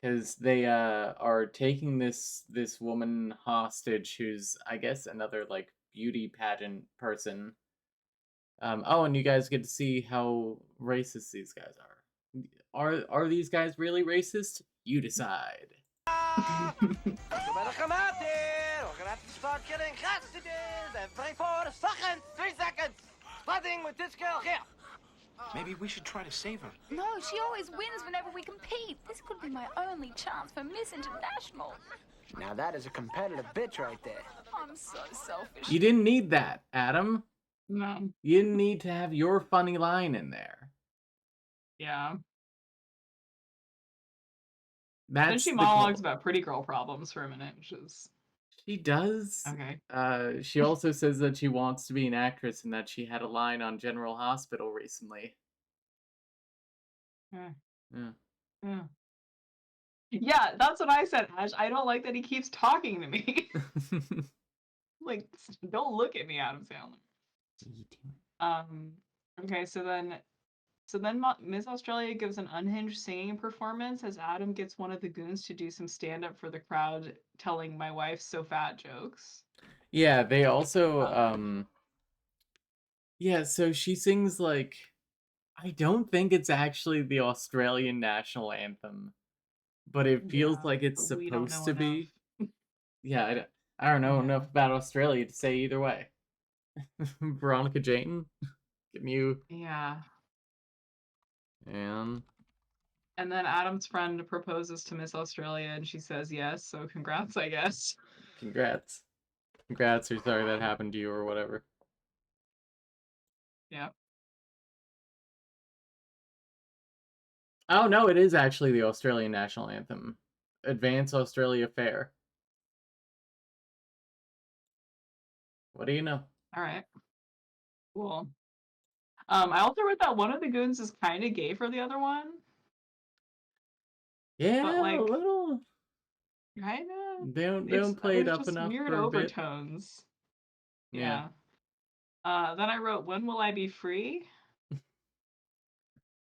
Because they are taking this woman hostage who's I guess another like beauty pageant person. Oh, and you guys get to see how racist these guys are. Are these guys really racist? You decide.
You better come out there. We're gonna have to start getting hostages every 4 seconds. 3 seconds. Flooding with this girl here.
Maybe we should try to save her.
No, she always wins whenever we compete. This could be my only chance for Miss International.
Now that is a competitive bitch right there.
I'm so selfish.
You didn't need that, Adam.
No,
You didn't need to have your funny line in there.
yeah.
That's
Then she
the
monologues
goal.
about pretty girl problems for a minute, which is
She does.
okay.
She also says that she wants to be an actress and that she had a line on General Hospital recently.
Yeah.
Yeah.
Yeah. Yeah, that's what I said, Ash. I don't like that he keeps talking to me. Like, don't look at me, Adam Sandler. Okay, so then Miss Australia gives an unhinged singing performance as Adam gets one of the goons to do some stand up for the crowd, telling my wife's so fat jokes.
Yeah, they also
Um,
yeah, so she sings like I don't think it's actually the Australian national anthem, but it feels
yeah,
like it's
but we don't
supposed
know
to
enough.
be. Yeah, I don't know
Yeah.
enough about Australia to say either way. Veronica Jane, can you
Yeah.
and
And then Adam's friend proposes to Miss Australia and she says yes, so congrats, I guess.
congrats. Congrats, or sorry that happened to you or whatever.
Yeah.
Oh no, it is actually the Australian national anthem. Advance Australia Fair. What do you know?
All right. Cool. I also read that one of the goons is kind of gay for the other one, but
Yeah, a
like
little.
kind of.
They don't play it
There's
up
just
enough
weird
for a bit.
overtones.
Yeah.
Then I wrote, "When will I be free?"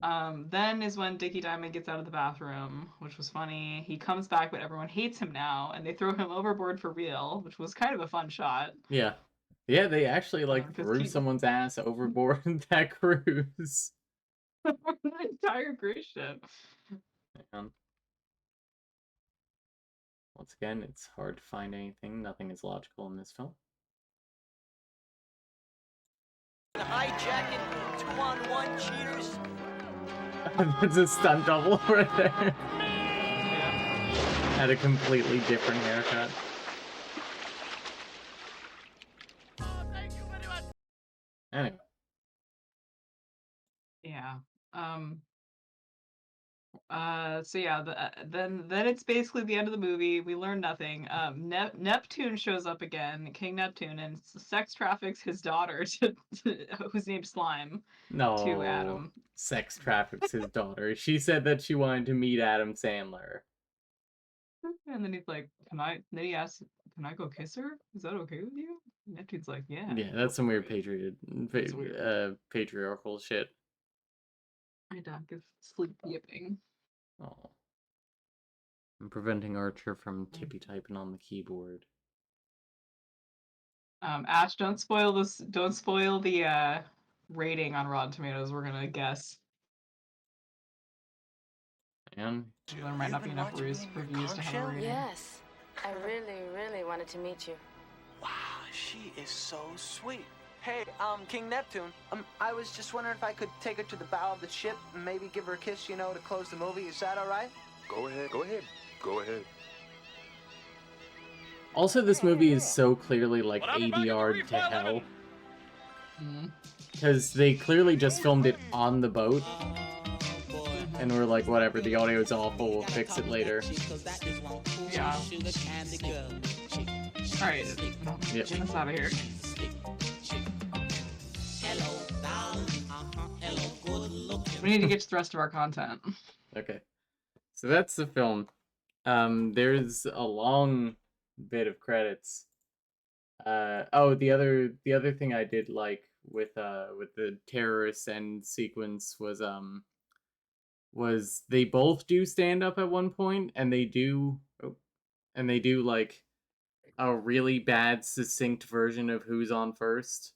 Then is when Dickie Diamond gets out of the bathroom, which was funny. He comes back, but everyone hates him now, and they throw him overboard for real, which was kind of a fun shot.
Yeah. Yeah, they actually like
'Cause
threw someone's ass overboard that cruise.
the entire cruise ship.
Man. Once again, it's hard to find anything. Nothing is logical in this film.
Hijacking 2-on-1 cheaters.
There's a stunt double right there. Had a completely different haircut. Anyway.
Yeah. So yeah, then it's basically the end of the movie. We learn nothing. Neptune shows up again, King Neptune, and sex traffics his daughter who's named Slime, to
No.
Adam.
Sex traffics his daughter. She said that she wanted to meet Adam Sandler.
And then he's like, Then he asks, "Can I go kiss her? Is that okay with you?" And Neptune's like, "Yeah."
Yeah, that's some weird
weird.
patriarchal shit.
My dog is sleep yipping.
Oh. I'm preventing Archer from tippy typing on the keyboard.
Ash, don't spoil this. Don't spoil the rating on Rotten Tomatoes. We're gonna guess.
And
There might not be enough reviews to have a rating.
Yes, I really wanted to meet you.
Wow, she is so sweet. Hey, King Neptune, I was just wondering if I could take her to the bow of the ship and maybe give her a kiss, to close the movie. Is that all right?
Go ahead, go ahead, go ahead.
also, this movie is so clearly like ADR'd to hell. Because they clearly just filmed it on the boat. And we're like, whatever, the audio's awful, we'll fix it later.
Yeah. Alright.
Yep.
Get us out of here. We need to get to the rest of our content.
Okay. So that's the film. There's a long bit of credits. Oh, the other thing I did like with the terrorist end sequence was they both do stand up at one point, and they do like a really bad succinct version of who's on first.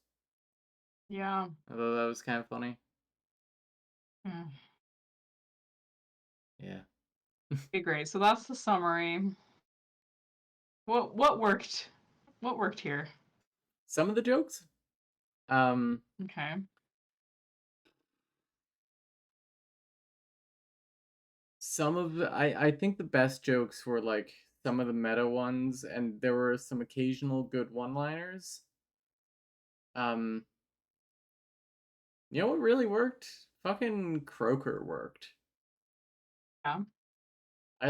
Yeah.
Although that was kind of funny. Yeah.
Okay, great. So that's the summary. What worked? What worked here?
Some of the jokes.
Okay.
Some of the I think the best jokes were like some of the meta ones, and there were some occasional good one-liners. You know what really worked? Fucking Croker worked.
Yeah.
I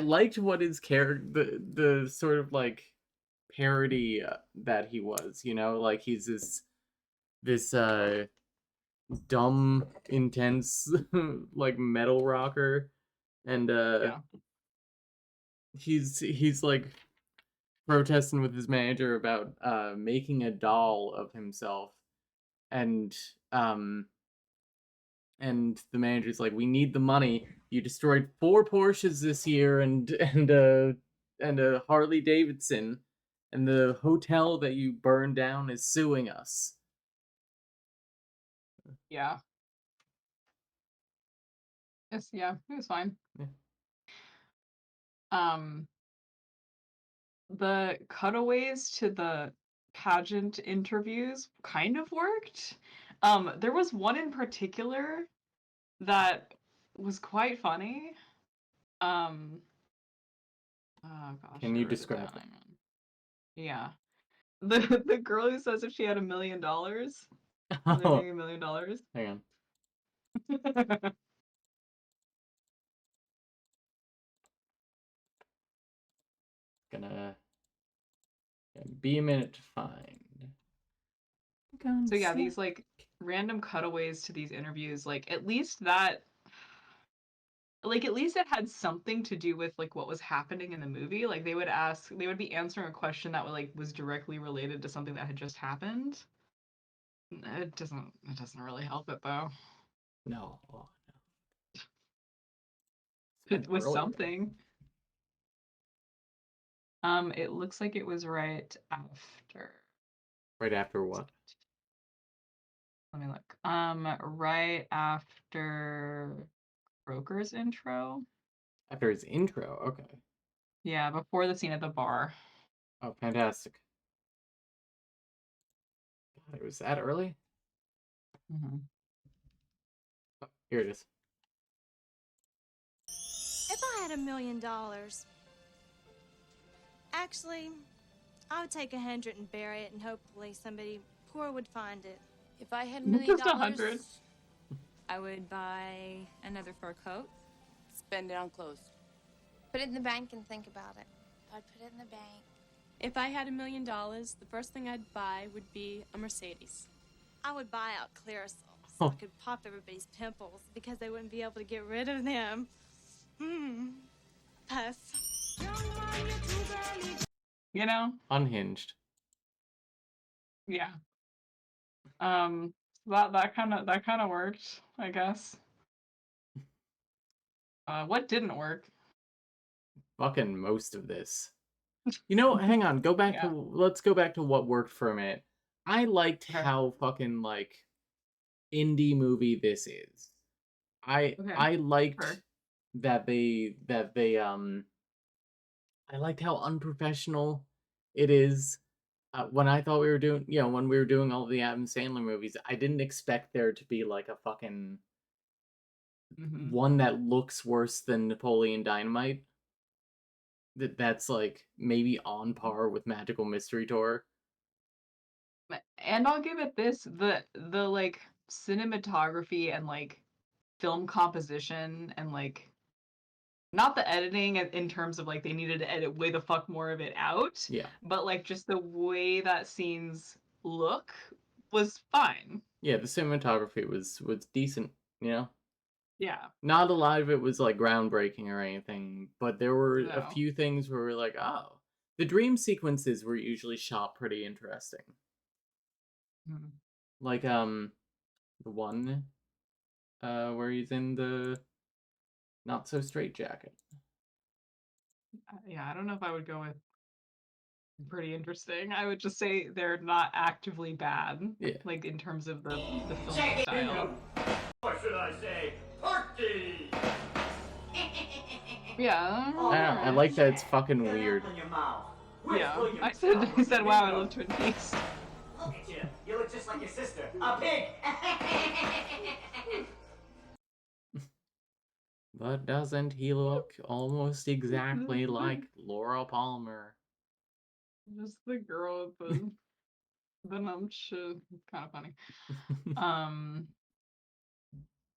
liked what his character, the sort of like parody that he was, like he's this dumb, intense like metal rocker, and he's like protesting with his manager about making a doll of himself, and the manager's like, "We need the money. You destroyed 4 Porsches this year and a Harley Davidson, and the hotel that you burned down is suing us."
Yeah. It was fine.
Yeah.
The cutaways to the pageant interviews kind of worked. There was one in particular that was quite funny. Oh gosh.
Can you describe it?
Yeah. The girl who says if she had $1 million, they're getting $1 million.
Hang on. Gonna be a minute to find.
So yeah, these like random cutaways to these interviews, like at least it had something to do with like what was happening in the movie. Like they would be answering a question that was directly related to something that had just happened. It doesn't really help it though.
No. Oh,
It was
earlier.
something. It looks like it was right after.
Right after what?
Let me look. Right after Croker's intro.
After his intro, okay.
Yeah, before the scene at the bar.
Oh, fantastic. God, it was that early?
Mm-hmm.
Oh, here it is.
If I had $1 million, actually, I would take 100 and bury it, and hopefully somebody poor would find it.
If I had $1 million,
Just 100.
I would buy another fur coat.
Spend it on clothes. Put it in the bank and think about it.
I'd put it in the bank.
If I had $1 million, the first thing I'd buy would be a Mercedes.
I would buy out Clearasil so I could pop everybody's pimples because they wouldn't be able to get rid of them. Puss.
You know?
Unhinged.
Yeah. That kind of worked, I guess. What didn't work?
Fucking most of this. You know, hang on. Let's go back to what worked for a minute. I liked how fucking like indie movie this is. I liked that they I liked how unprofessional it is. When I thought we were doing, when we were doing all the Adam Sandler movies, I didn't expect there to be like a fucking one that looks worse than Napoleon Dynamite. That's like maybe on par with Magical Mystery Tour.
And I'll give it this, the like cinematography and like film composition and like not the editing in terms of like they needed to edit way the fuck more of it out.
Yeah.
But like just the way that scenes look was fine.
Yeah, the cinematography was decent, you know?
Yeah.
Not a lot of it was like groundbreaking or anything, but there were a
No.
few things where we're like, oh. The dream sequences were usually shot pretty interesting. Like the one where he's in the not so straight jacket.
Yeah, I don't know if I would go with pretty interesting. I would just say they're not actively bad.
Yeah.
Like in terms of the film style.
Or should I say, party?
Yeah.
I like that it's fucking weird.
Yeah. I said wow, I love Twin Peaks.
Look at you. You look just like your sister. A pig.
But doesn't he look almost exactly like Laura Palmer?
Just the girl with the numb shit. Kind of funny.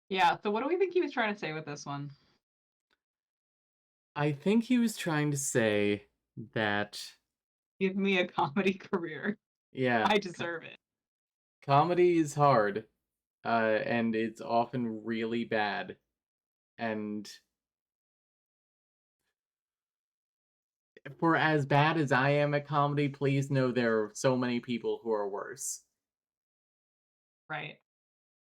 Yeah, so what do we think he was trying to say with this one?
I think he was trying to say that
give me a comedy career.
Yeah.
I deserve it.
Comedy is hard, and it's often really bad. And for as bad as I am at comedy, please know there are so many people who are worse.
Right.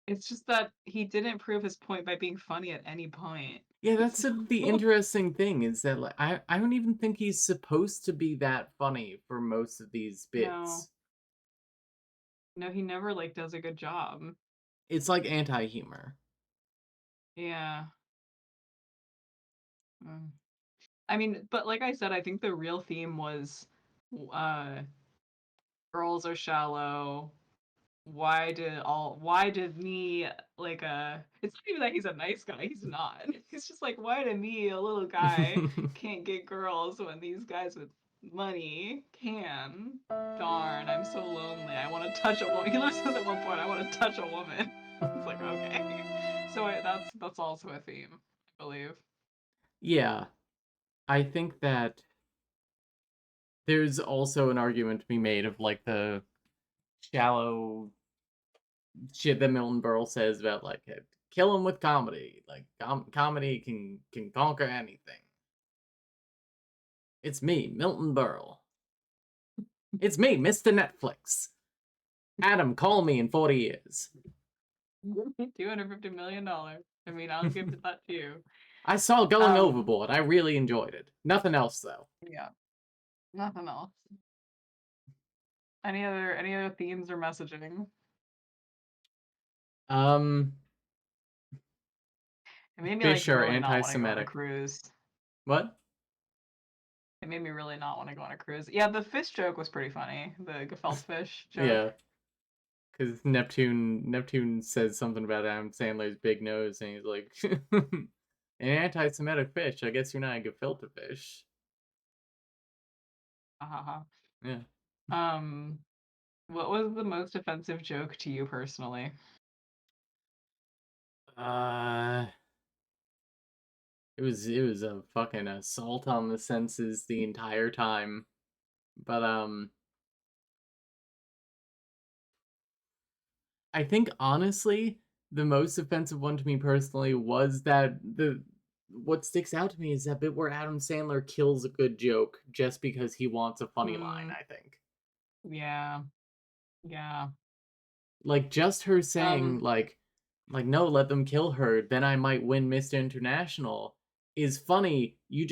It's just that he didn't prove his point by being funny at any point.
Yeah, that's the interesting thing, is that like, I don't even think he's supposed to be that funny for most of these bits.
No, he never like does a good job.
It's like anti-humor.
Yeah. I mean, but like I said, I think the real theme was girls are shallow. Why did me like it's not even that he's a nice guy, he's not. He's just like, why did me, a little guy, can't get girls when these guys with money can? Darn, I'm so lonely. I want to touch a woman. He literally says at one point, I want to touch a woman. It's like, okay. So that's also a theme, I believe.
Yeah. I think that there's also an argument to be made of like the shallow shit that Milton Berle says about like kill him with comedy. Like comedy can conquer anything. It's me, Milton Berle. It's me, Mr. Netflix. Adam, call me in 40 years.
$250 million. I mean, I'll give that to you.
I saw Going Overboard. I really enjoyed it. Nothing else though.
Yeah. Nothing else. Any other themes or messaging? It made me
Fish
like
are
really not want to go on a
anti-Semitic.
cruise.
What?
It made me really not want to go on a cruise. Yeah, the fish joke was pretty funny. The gefilte fish joke.
Yeah. Because Neptune says something about Adam Sandler's big nose, and he's like, an anti-Semitic fish. I guess you're not a gefilte fish. Yeah.
What was the most offensive joke to you personally?
It was a fucking assault on the senses the entire time. But I think honestly, the most offensive one to me personally was that what sticks out to me is that bit where Adam Sandler kills a good joke just because he wants a funny line, I think.
Yeah. Yeah.
Like just her saying like no, let them kill her, then I might win Mr. International is funny. You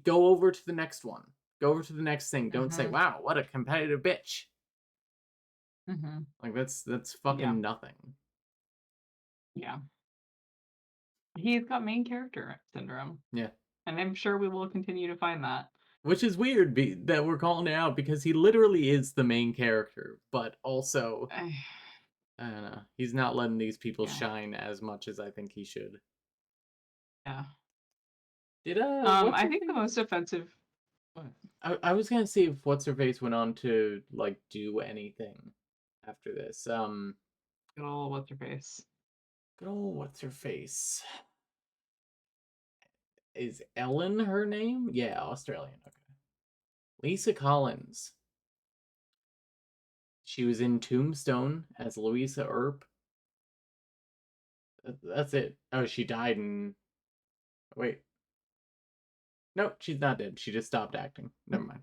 go over to the next one. Go over to the next thing. Don't say, wow, what a competitive bitch. Like that's fucking nothing.
Yeah. He's got main character syndrome.
Yeah.
And I'm sure we will continue to find that.
Which is weird that we're calling it out because he literally is the main character, but also I don't know. He's not letting these people shine as much as I think he should.
Yeah.
Did
I think the most offensive.
What? I was gonna see if What's Her Face went on to like do anything after this.
Good old What's Her Face.
Good old What's Her Face. Is Ellen her name? Yeah, Australian. Okay. Lisa Collins. She was in Tombstone as Louisa Earp. That's it. Oh, she died in... Wait. Nope, she's not dead. She just stopped acting. Never mind.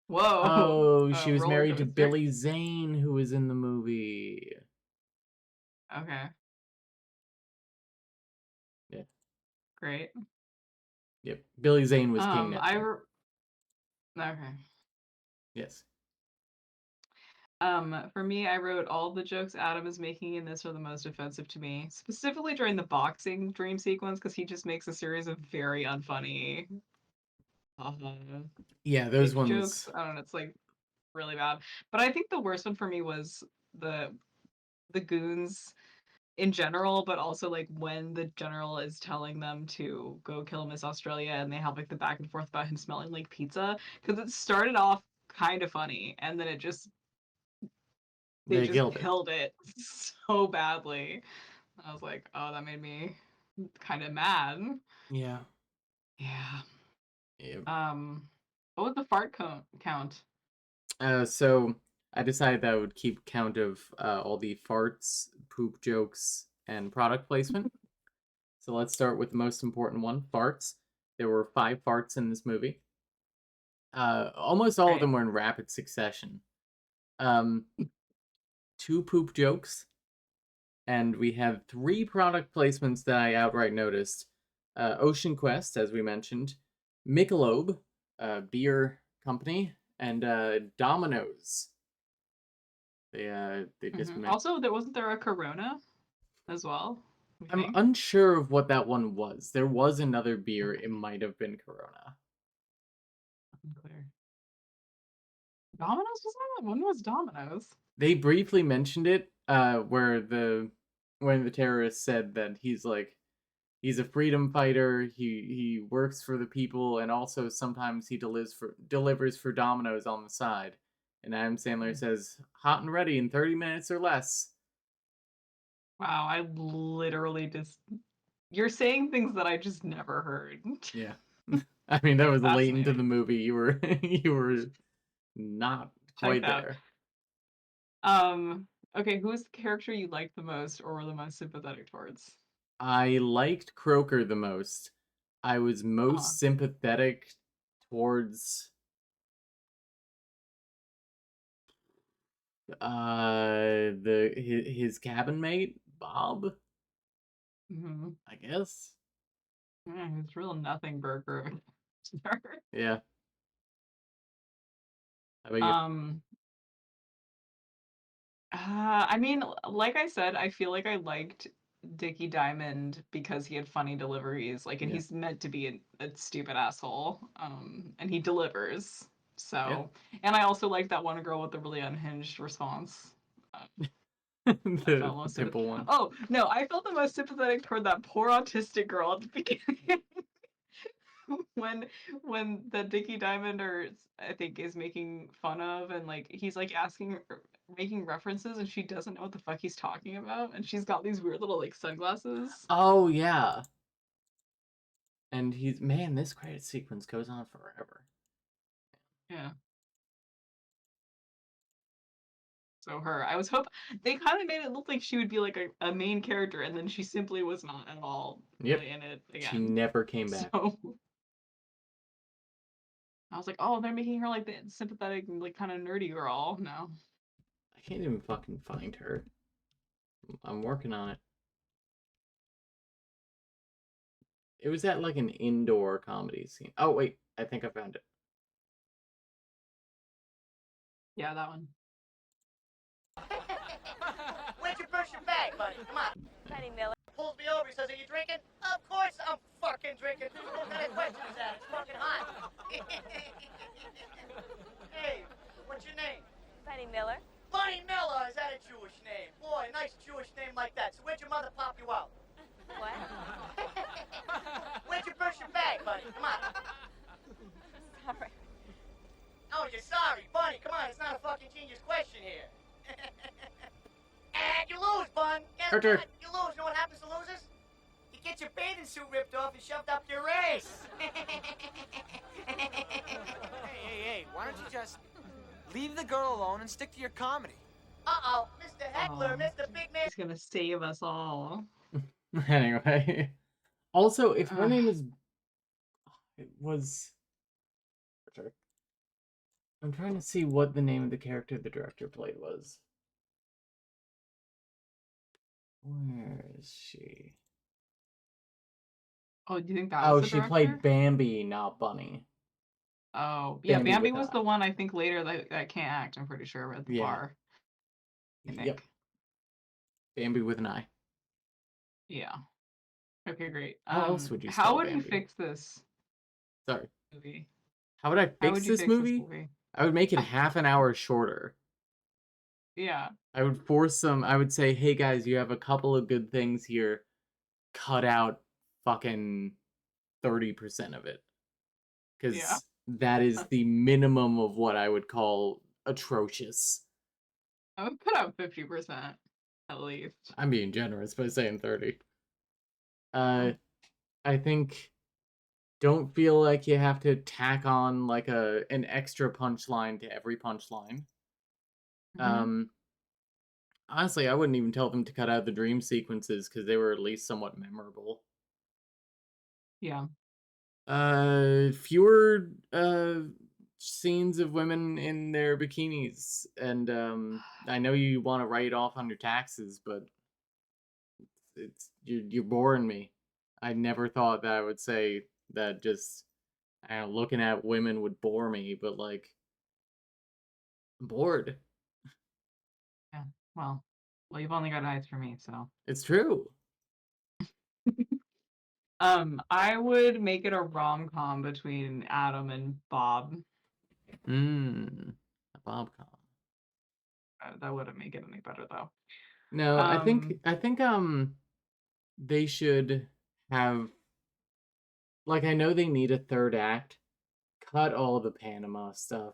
Whoa.
Oh, she was married to Billy Zane, who was in the movie.
Okay.
Yeah.
Great.
Yep. Billy Zane was King Neptune.
Okay.
Yes.
For me, I wrote all the jokes Adam is making in this are the most offensive to me, specifically during the boxing dream sequence, because he just makes a series of very unfunny
yeah, those ones
jokes. I don't know, it's like really bad. But I think the worst one for me was the goons in general, but also like when the general is telling them to go kill Miss Australia and they have like the back and forth about him smelling like pizza, because it started off kind of funny and then it just they just killed it so badly. I was like, oh, that made me kind of mad.
Yeah.
Yeah.
Yep.
What was the fart count?
So I decided that I would keep count of all the farts, poop jokes, and product placement. So let's start with the most important one, farts. There were 5 farts in this movie. Almost all of them were in rapid succession. 2 poop jokes, and we have 3 product placements that I outright noticed. Ocean Quest, as we mentioned, Michelob, beer company, and Domino's. They just
also wasn't there a Corona as well?
I'm unsure of what that one was. There was another beer. It might have been Corona.
Unclear. Domino's was that? When was Domino's?
They briefly mentioned it, when the terrorist said that he's a freedom fighter. He works for the people, and also sometimes he delivers for Domino's on the side. And Adam Sandler says, "Hot and ready in 30 minutes or less."
Wow, I literally just... You're saying things that I just never heard.
Yeah. I mean, that was late into the movie. You were not quite there.
Okay, who's the character you liked the most or were the most sympathetic towards?
I liked Croker the most. I was most sympathetic towards his cabin mate, Bob,
Mm-hmm.
I guess.
Yeah, he's real nothing burger.
Yeah. How about you?
I mean, like I said, I feel like I liked Dickie Diamond because he had funny deliveries, like, and
Yeah.
he's meant to be a stupid asshole, and he delivers. So, and I also like that one girl with the really unhinged response. I
The
felt most
simple one.
Oh no, I felt the most sympathetic toward that poor autistic girl at the beginning. when the Dickie Diamond I think is making fun of and like he's like asking her, making references and she doesn't know what the fuck he's talking about and she's got these weird little like sunglasses.
Oh yeah. And this credit sequence goes on forever.
Yeah. So I was hoping they kind of made it look like she would be like a main character and then she simply was not at all really in it again.
She never came back.
So I was like, oh, they're making her like the sympathetic, like kind of nerdy girl. No.
I can't even fucking find her. I'm working on it. It was at like an indoor comedy scene. Oh wait, I think I found it.
Yeah, that one.
Where'd you brush your bag, buddy? Come on.
Penny Miller.
Pulls me over, he says, are you drinking? Of course I'm fucking drinking. What kind of question is that? It's fucking hot. Hey, what's your name?
Penny Miller.
Bunny Miller, is that a Jewish name? Boy, a nice Jewish name like that. So where'd your mother pop you out?
What?
Where'd you brush your bag, buddy? Come on.
Sorry.
Oh, you're sorry. Bunny, come on, it's not a fucking genius question here. And you lose, Bun. Guess
Arthur.
what? You lose. You know what happens to losers? You get your bathing suit ripped off and shoved up your ass.
Hey, why don't you just leave the girl alone and stick to your comedy?
Uh-oh, Mr. Heckler, Mr. Big Man.
He's gonna save us all.
Anyway. Also, if her name is... It was... I'm trying to see what the name of the character the director played was. Where is she?
Oh, do you think that
Oh,
was the
she
director?
played Bambi, not Bunny.
Oh, yeah,
Bambi
Bambi
with
was
an
the
eye.
one I think later that can't act, I'm pretty sure, at the bar. I think.
Yep. Bambi with an eye.
Yeah. Okay, great.
How else would you
How
spell
would you
Bambi?
fix this
Sorry.
movie?
How would I
How
fix
would you
this
fix this
movie?
movie?
I would make it half an hour shorter.
Yeah.
I would I would say, hey guys, you have a couple of good things here. Cut out fucking 30% of it. Because that is the minimum of what I would call atrocious.
I would put out 50% at least.
I'm being generous by saying 30. I think don't feel like you have to tack on like an extra punchline to every punchline. Honestly, I wouldn't even tell them to cut out the dream sequences because they were at least somewhat memorable.
Yeah.
Fewer scenes of women in their bikinis, and I know you want to write off on your taxes, but you're boring me. I never thought that I would say that. Just looking at women would bore me, but like, I'm bored.
Yeah. Well, you've only got eyes for me, so.
It's true.
I would make it a rom-com between Adam and Bob.
A Bob-com.
That wouldn't make it any better though.
No, I think they should have, like, I know they need a third act. Cut all the Panama stuff.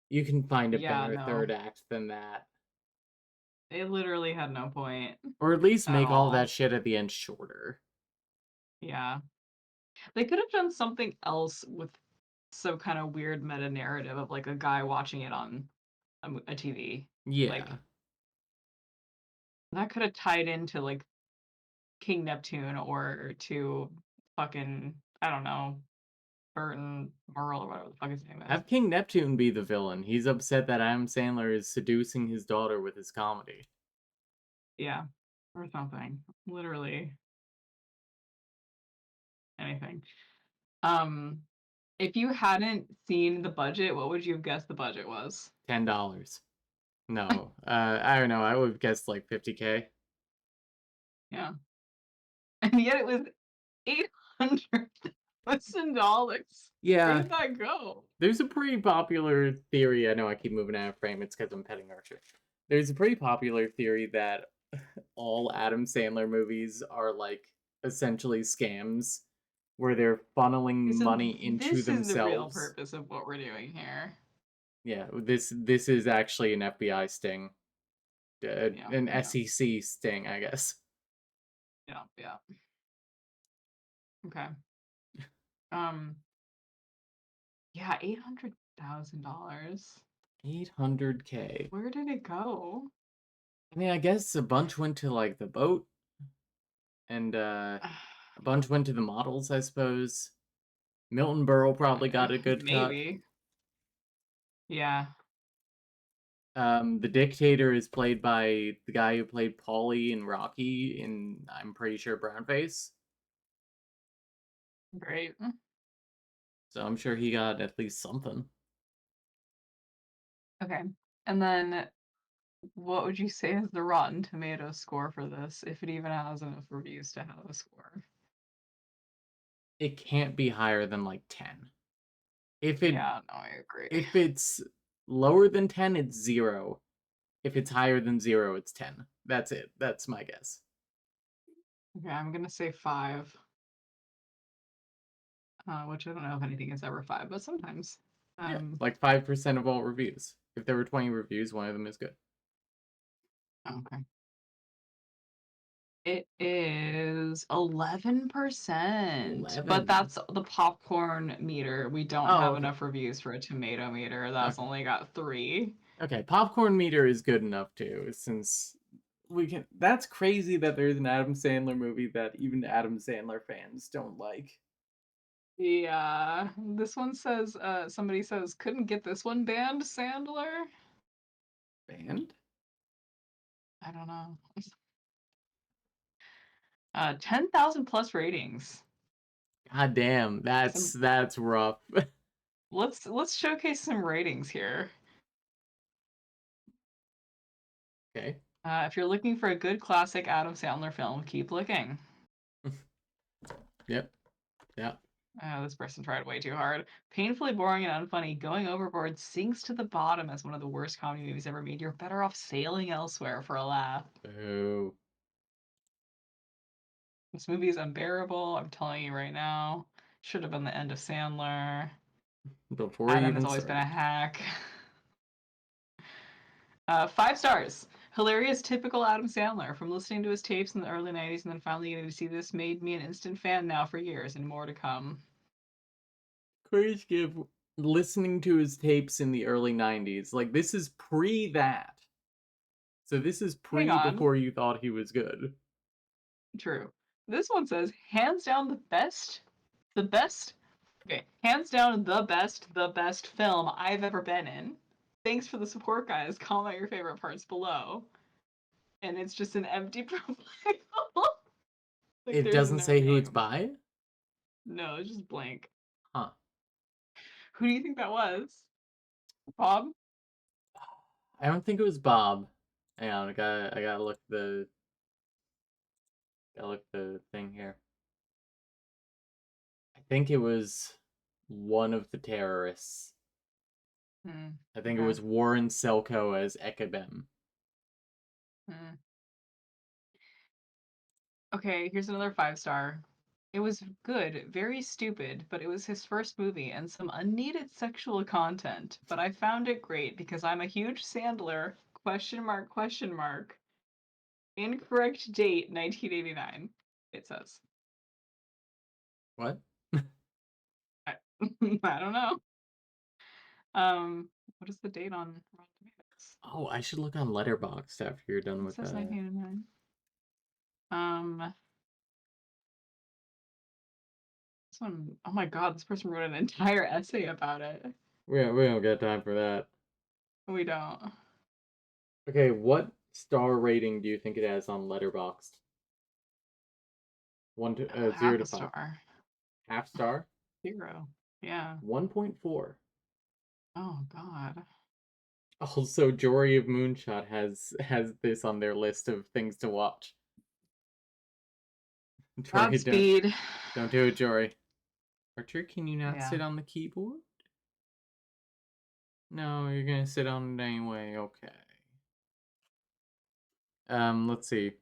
You can find a better third act than that.
It literally had no point.
Or at least make all
all.
that shit at the end shorter.
Yeah. They could have done something else with some kind of weird meta narrative of like a guy watching it on a TV.
Yeah.
Like, That could have tied into like King Neptune or to fucking, I don't know, Burton Merle or whatever the fuck his name is.
Have King Neptune be the villain. He's upset that Adam Sandler is seducing his daughter with his comedy.
Yeah, or something. Literally anything. If you hadn't seen the budget, what would you have guessed the budget was?
$10. No, I don't know. I would have guessed like $50K.
Yeah. And yet it was $800,000.
Yeah.
Where did that go?
There's a pretty popular theory. I know I keep moving out of frame. It's because I'm petting Archer. There's a pretty popular theory that all Adam Sandler movies are like essentially scams where they're funneling
So
money into
this
themselves.
is the real purpose of what we're doing here.
Yeah, this is actually an FBI sting. An SEC sting, I guess.
Yeah. Okay. Yeah, $800,000.
$800K.
Where did it go?
I mean, I guess a bunch went to like the boat, and a bunch went to the models, I suppose. Milton Berle probably got a good cut.
Maybe. Yeah.
The dictator is played by the guy who played Paulie in Rocky in, I'm pretty sure, Brownface.
Great.
So I'm sure he got at least something.
Okay. And then what would you say is the Rotten Tomatoes score for this, if it even has enough reviews to have a score?
It can't be higher than like 10. If it,
yeah, no, I agree.
If it's lower than 10, it's 0. If it's higher than 0, it's 10. That's it. That's my guess.
Okay, I'm gonna say 5. Which I don't know if anything is ever 5, but sometimes.
Yeah, like 5% of all reviews. If there were 20 reviews, one of them is good.
Okay. It is 11%. But that's the popcorn meter. We don't have enough reviews for a tomato meter. That's only got 3.
Okay, popcorn meter is good enough too, since we can. That's crazy that there's an Adam Sandler movie that even Adam Sandler fans don't like.
Yeah, this one says, somebody says, couldn't get this one banned, Sandler?
Banned?
I don't know. 10,000 plus ratings.
God damn, that's rough.
Let's showcase some ratings here.
Okay.
If you're looking for a good classic Adam Sandler film, keep looking.
Yep. Yeah.
Oh, this person tried way too hard. Painfully boring and unfunny, Going Overboard sinks to the bottom as one of the worst comedy movies ever made. You're better off sailing elsewhere for a laugh.
Boo.
This movie is unbearable, I'm telling you right now. Should have been the end of Sandler.
Before
Adam has always been a hack. 5 stars. Hilarious, typical Adam Sandler. From listening to his tapes in the early 90s and then finally getting to see this made me an instant fan now for years and more to come.
Crazy give listening to his tapes in the early 90s. Like, this is pre that. So this is pre before you thought he was good.
True. This one says, hands down the best, okay, hands down the best film I've ever been in. Thanks for the support, guys. Comment your favorite parts below. And it's just an empty profile.
It doesn't say who it's by?
No, it's just blank.
Huh.
Who do you think that was? Bob?
I don't think it was Bob. Hang on, I gotta look the thing here. I think it was one of the terrorists. I think it was Warren Selko as Ekabem.
Okay, here's another 5-star. It was good, very stupid, but it was his first movie and some unneeded sexual content. But I found it great because I'm a huge Sandler, question mark. Incorrect date, 1989, it says.
What?
I don't know. What is the date on Rotten Tomatoes?
Oh, I should look on Letterboxd after you're done
It
with
says
that.
1989. This one, oh my god, this person wrote an entire essay about it.
We don't got time for that.
We don't.
Okay, what star rating do you think it has on Letterboxd? 0
Half
to
a
5.
star.
Half star?
0. Yeah.
1.4.
Oh god.
Also, Jory of Moonshot has this on their list of things to watch. Jory,
Godspeed.
don't do it, Jory. Archer, can you not
Yeah.
sit on the keyboard? No, you're gonna sit on it anyway. Okay. Let's see.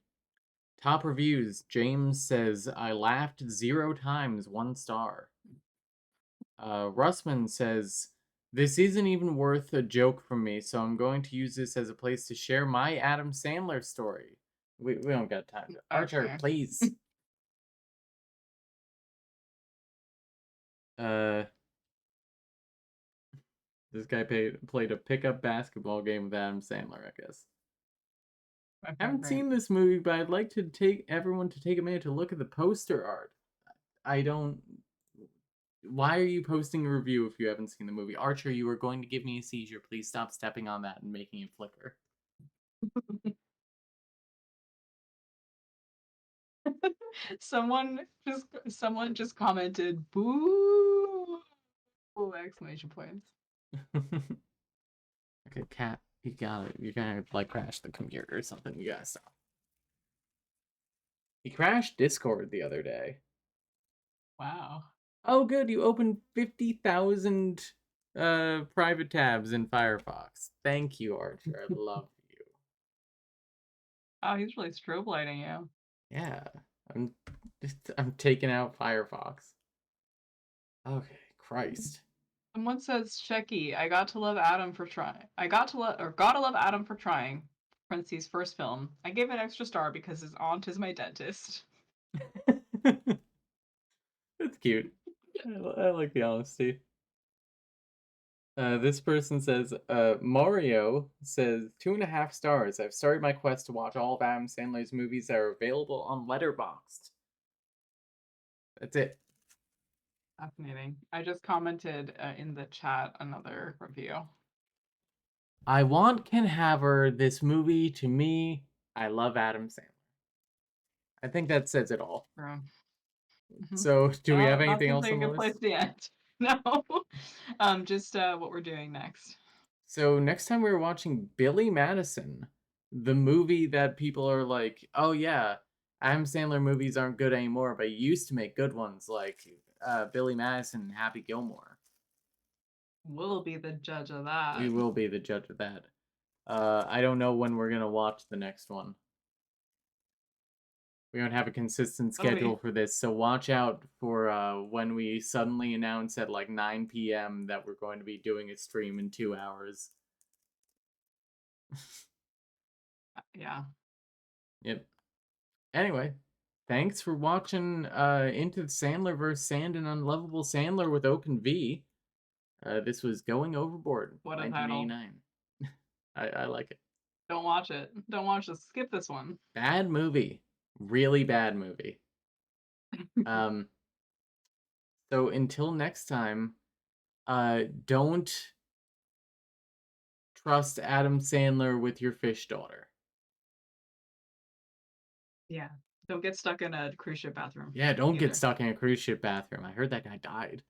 Top reviews. James says, I laughed 0 times, 1 star. Russman says, this isn't even worth a joke from me, so I'm going to use this as a place to share my Adam Sandler story. We don't got time. Archer,
Okay.
please. This guy played a pickup basketball game with Adam Sandler, I guess.
Okay,
Haven't
great.
seen this movie, but I'd like to take everyone to take a minute to look at the poster art. I don't... Why are you posting a review if you haven't seen the movie? Archer, you are going to give me a seizure. Please stop stepping on that and making it flicker.
Someone just commented, boo! Exclamation points.
Okay, Cat, you got it. You're gonna like crash the computer or something. You gotta stop. He crashed Discord the other day.
Wow.
Oh, good. You opened 50,000 private tabs in Firefox. Thank you, Archer. I love you.
Oh, he's really strobe lighting you.
Yeah, I'm taking out Firefox. Okay, Christ.
Someone says, Shecky, I got to love Adam for trying. Gotta love Adam for trying. Prince's first film. I gave it an extra star because his aunt is my dentist.
That's cute. I like the honesty. This person says, Mario says 2.5 stars. I've started my quest to watch all of Adam Sandler's movies that are available on Letterboxd. That's it.
Fascinating. I just commented in the chat another review.
I want Ken Haver. This movie, to me, I love Adam Sandler. I think that says it all. So, do we have anything else on the
Not a good place
list?
to end. No. Just what we're doing next.
So next time we're watching Billy Madison, the movie that people are like, oh yeah, Adam Sandler movies aren't good anymore, but he used to make good ones like Billy Madison and Happy Gilmore.
We'll be the judge of that.
We will be the judge of that. I don't know when we're gonna watch the next one. We don't have a consistent schedule for this, so watch out for when we suddenly announce at like 9 p.m. that we're going to be doing a stream in 2 hours.
Yeah.
Yep. Anyway, thanks for watching Into the Sandlerverse Sand and Unlovable Sandler with Oak and V. This was Going Overboard,
What a
1989. I like it.
Don't watch it. Don't watch this. Skip this one.
Bad movie. Really bad movie. So until next time, don't trust Adam Sandler with your fish daughter.
Yeah. Don't get stuck in a cruise ship bathroom.
Yeah, don't get stuck in a cruise ship bathroom. I heard that guy died.